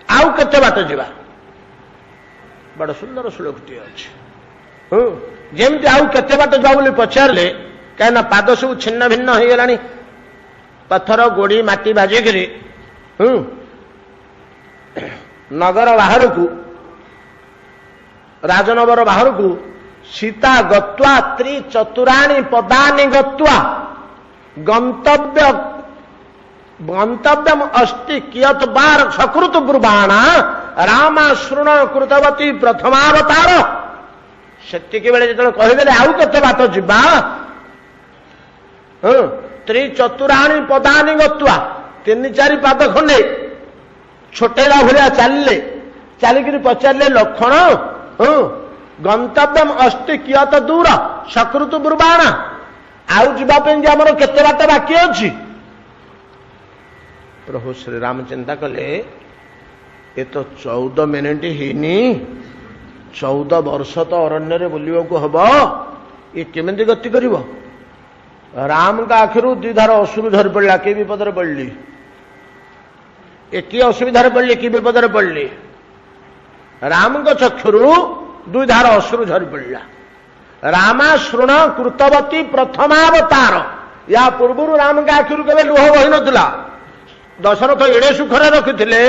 आउ केते बाट जिबा बड़ सुंदर श्लोकटी अच्छे जमती आउ केते बाट जाऊ बोली पचारे कहीं पाद सब छिन्न भिन्न हो गलानी पत्थर गोड़ी माटी बाजिकी नगर बाहर को राजनगर बाहर को सीता गत्वा 3-4 पदानि गत्वा गंतव्य गंतव्यम अस्ति कियत बार सकृत ब्रुवाणा रामा शृण कृतवती प्रथमावतार सेतिक बेले जो कहीदे आउ केते बाट जिबा 3-4 पदानि गत्वा 3-4 पाद खंडे छोटेला भाया चलिले चलिकी पचारे लक्ष्मण गंतव्यम अस्ति कियत दूर सकृत ब्रुवाण आउ जावाई आमर केते बाट बाकी अच्छी प्रभु श्रीराम चिंता कले ये तो 14 मिनिट हिनी 14 वर्ष तो अरण्य बुलवा को हम ये केमी गति कर राम का आखिर 2 धार अश्रु झरी पड़ा कि विपद पड़ली एक असुविधार पड़े कि विपद पड़े राम चक्षुरु 2 धार अश्रु झरी पड़ा रामा शृण कृतवती प्रथमावतार या पूर्व राम के आखिर के लुह बही ना दशरथ एड़े सुखरे रखिले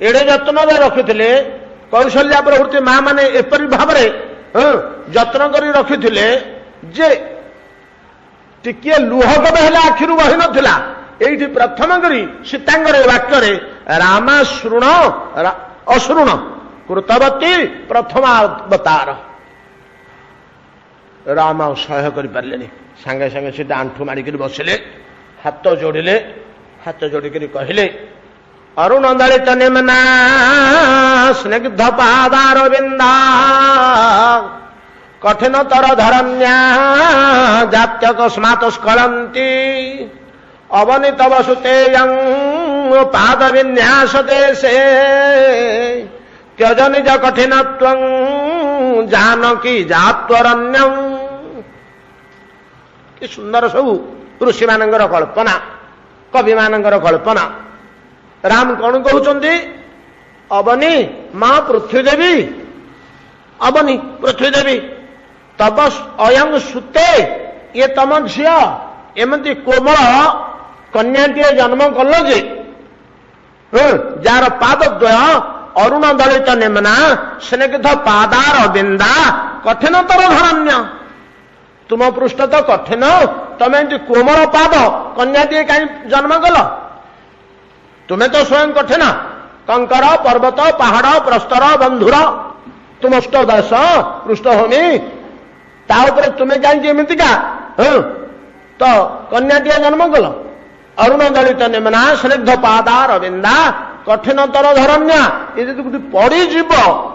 एड़े जत्न रखिले कौशल्या प्रभृति माँ मैंने एपरी भाव जत्न कर रखिले जे टिके लुह कबे आखिर बही ना ये प्रथम करी सीतांगर वाक्य रामा शृण अशृण कृतवती प्रथमावतार ରାମ ଆଉ ସହ୍ୟ କରିପାରିଲେନି। ସାଙ୍ଗେ ସାଙ୍ଗେ ସିଧା ଆଣ୍ଠୁ ମାରିକିରି ବସିଲେ, ହାତ ଯୋଡ଼ିଲେ, ହାତ ଯୋଡ଼ିକିରି କହିଲେ, ଅରୁଣ ଦଳିତ ନିମ୍ନା ସ୍ନିଗ୍ଧ ପାଦାର ବିନ୍ଦା କଠିନତର ଧରଣ୍ୟା ଜାତ୍ୟକସ୍ମାତ୍ ସ୍ଖଳନ୍ତି ଅବନୀତ ବସୁତେୟଂ ପାଦ ବିନ୍ୟାସ ଦେଶେ ତ୍ୟଜ ନିଜ କଠିନତ୍ୱଂ ଜାନକୀ ଜାତ୍ୱରଣ୍ୟଂ। କି ସୁନ୍ଦର ସବୁ ଋଷିମାନଙ୍କର କଳ୍ପନା, କବିମାନଙ୍କର କଳ୍ପନା। ରାମ କଣ କହୁଛନ୍ତି? ଅବନୀ ମା ପୃଥ୍ୱୀ ଦେବୀ, ଅବନୀ ପୃଥ୍ୱୀ ଦେବୀ, ତବ ଅୟଂ ସୁତେ, ଇଏ ତମ ଝିଅ ଏମିତି କୋମଳ କନ୍ୟାଟିଏ ଜନ୍ମ କଲ ଯେ ଯାହାର ପାଦଦ୍ୱୟ ଅରୁଣ ଦଳିତ ନିମ୍ନା ସ୍ନିଗ୍ଧ ପାଦାର ବିନ୍ଦା କଠିନତର ଧରଣ୍ୟ। ତୁମ ପୃଷ୍ଠ ତ କଠିନ, ତମେ ଏମିତି କୋମଳ ପାଦ କନ୍ୟାଟିଏ କାହିଁ ଜନ୍ମ କଲ? ତୁମେ ତ ସ୍ୱୟଂ କଠିନ, କଙ୍କର ପର୍ବତ ପାହାଡ଼ ପ୍ରସ୍ତର ବନ୍ଧୁର ତୁମ ଦେଶ ପୃଷ୍ଠଭୂମି, ତା ଉପରେ ତୁମେ କାହିଁକି ଏମିତିକା ତ କନ୍ୟାଟିଏ ଜନ୍ମ କଲ? ଅରୁଣ ଦଳିତ ନିମ୍ନା ସ୍ନିଗ୍ଧ ପାଦାର ବିନ୍ଦା କଠିନତର ଧରଣ୍ୟା। ଏ ଯଦି ଗୋଟେ ପଡ଼ିଯିବ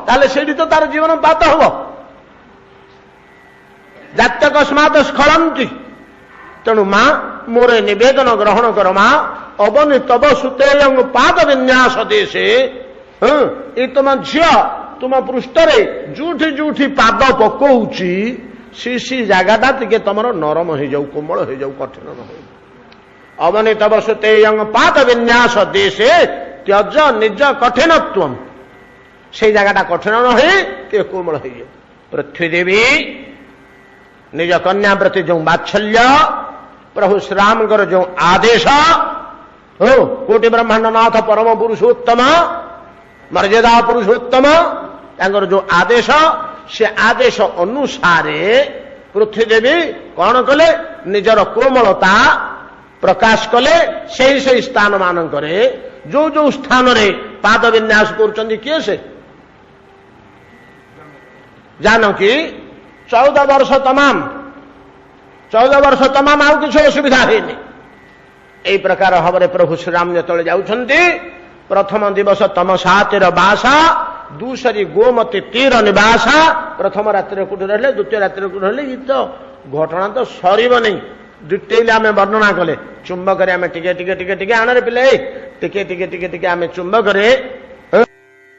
ତାହେଲେ ସେଇଠି ତ ତାର ଜୀବନ ପାତ ହବ। ଜାତ୍ୟକସ୍ମାତ୍ ସ୍ଖଳନ୍ତି। ତେଣୁ ମା ମୋର ନିବେଦନ ଗ୍ରହଣ କର ମା। ଅବନୀ ତବ ସୁତେୟଂ ପାଦ ବିନ୍ୟାସ ଦେଶେ, ଏ ତମ ଝିଅ ତୁମ ପୃଷ୍ଠରେ ଯୋଉଠି ଯୋଉଠି ପାଦ ପକଉଛି ସେ ଜାଗାଟା ଟିକେ ତମର ନରମ ହେଇଯାଉ, କୋମଳ ହେଇଯାଉ, କଠିନ ନ ହଉ। ଅବନୀ ତବ ସୁତେୟଂ ପାଦ ବିନ୍ୟାସ ଦେଶେ ତ୍ୟଜ ନିଜ କଠିନତ୍ୱଂ, ସେଇ ଜାଗାଟା କଠିନ ନ ହେଇ ଟିକେ କୋମଳ ହେଇଯାଉ। ପୃଥ୍ୱୀ ଦେବୀ ନିଜ କନ୍ୟା ପ୍ରତି ଯେଉଁ ବାତ୍ସଲ୍ୟ, ପ୍ରଭୁ ଶ୍ରୀରାମଙ୍କର ଯେଉଁ ଆଦେଶ, କୋଟି ବ୍ରହ୍ମାଣ୍ଡ ନାଥ ପରମ ପୁରୁଷୋତ୍ତମ ମର୍ଯ୍ୟାଦା ପୁରୁଷୋତ୍ତମ, ତାଙ୍କର ଯେଉଁ ଆଦେଶ, ସେ ଆଦେଶ ଅନୁସାରେ ପୃଥ୍ୱୀ ଦେବୀ କଣ କଲେ? ନିଜର କୋମଳତା ପ୍ରକାଶ କଲେ। ସେହି ସେହି ସ୍ଥାନ ମାନଙ୍କରେ ଯୋଉ ଯୋଉ ସ୍ଥାନରେ ପାଦ ବିନ୍ୟାସ କରୁଛନ୍ତି କିଏ ସେ? ଜାନକୀ। 14 ବର୍ଷ ତମାମ, 14 ବର୍ଷ ତମାମ ଆଉ କିଛି ଅସୁବିଧା ହେଇନି। এই ପ୍ରକାର ଭାବରେ ପ୍ରଭୁ ଶ୍ରୀରାମ ଯେତେବେଳେ ଯାଉଛନ୍ତି, ପ୍ରଥମ ଦିବସ ତମ ସାତିର ବାସା, ଦୁସରି ଗୋମତୀ ତୀର ନିବାସା। ପ୍ରଥମ ରାତ୍ରିରେ କୋଉଠି ରହିଲେ, ଦ୍ୱିତୀୟ ରାତ୍ରିରେ କୋଉଠି ରହିଲେ, ଏ ତ ଘଟଣା ତ ସରିବ ନାହିଁ। ଡିଟେଲ ଆମେ ବର୍ଣ୍ଣନା କଲେ। ଚୁମ୍ବକରେ ଆମେ ଟିକେ ଟିକେ ଟିକେ ଟିକେ ଆଣରେ ପିଲେ ଟିକେ ଟିକେ ଟିକେ ଟିକେ ଆମେ ଚୁମ୍ବକରେ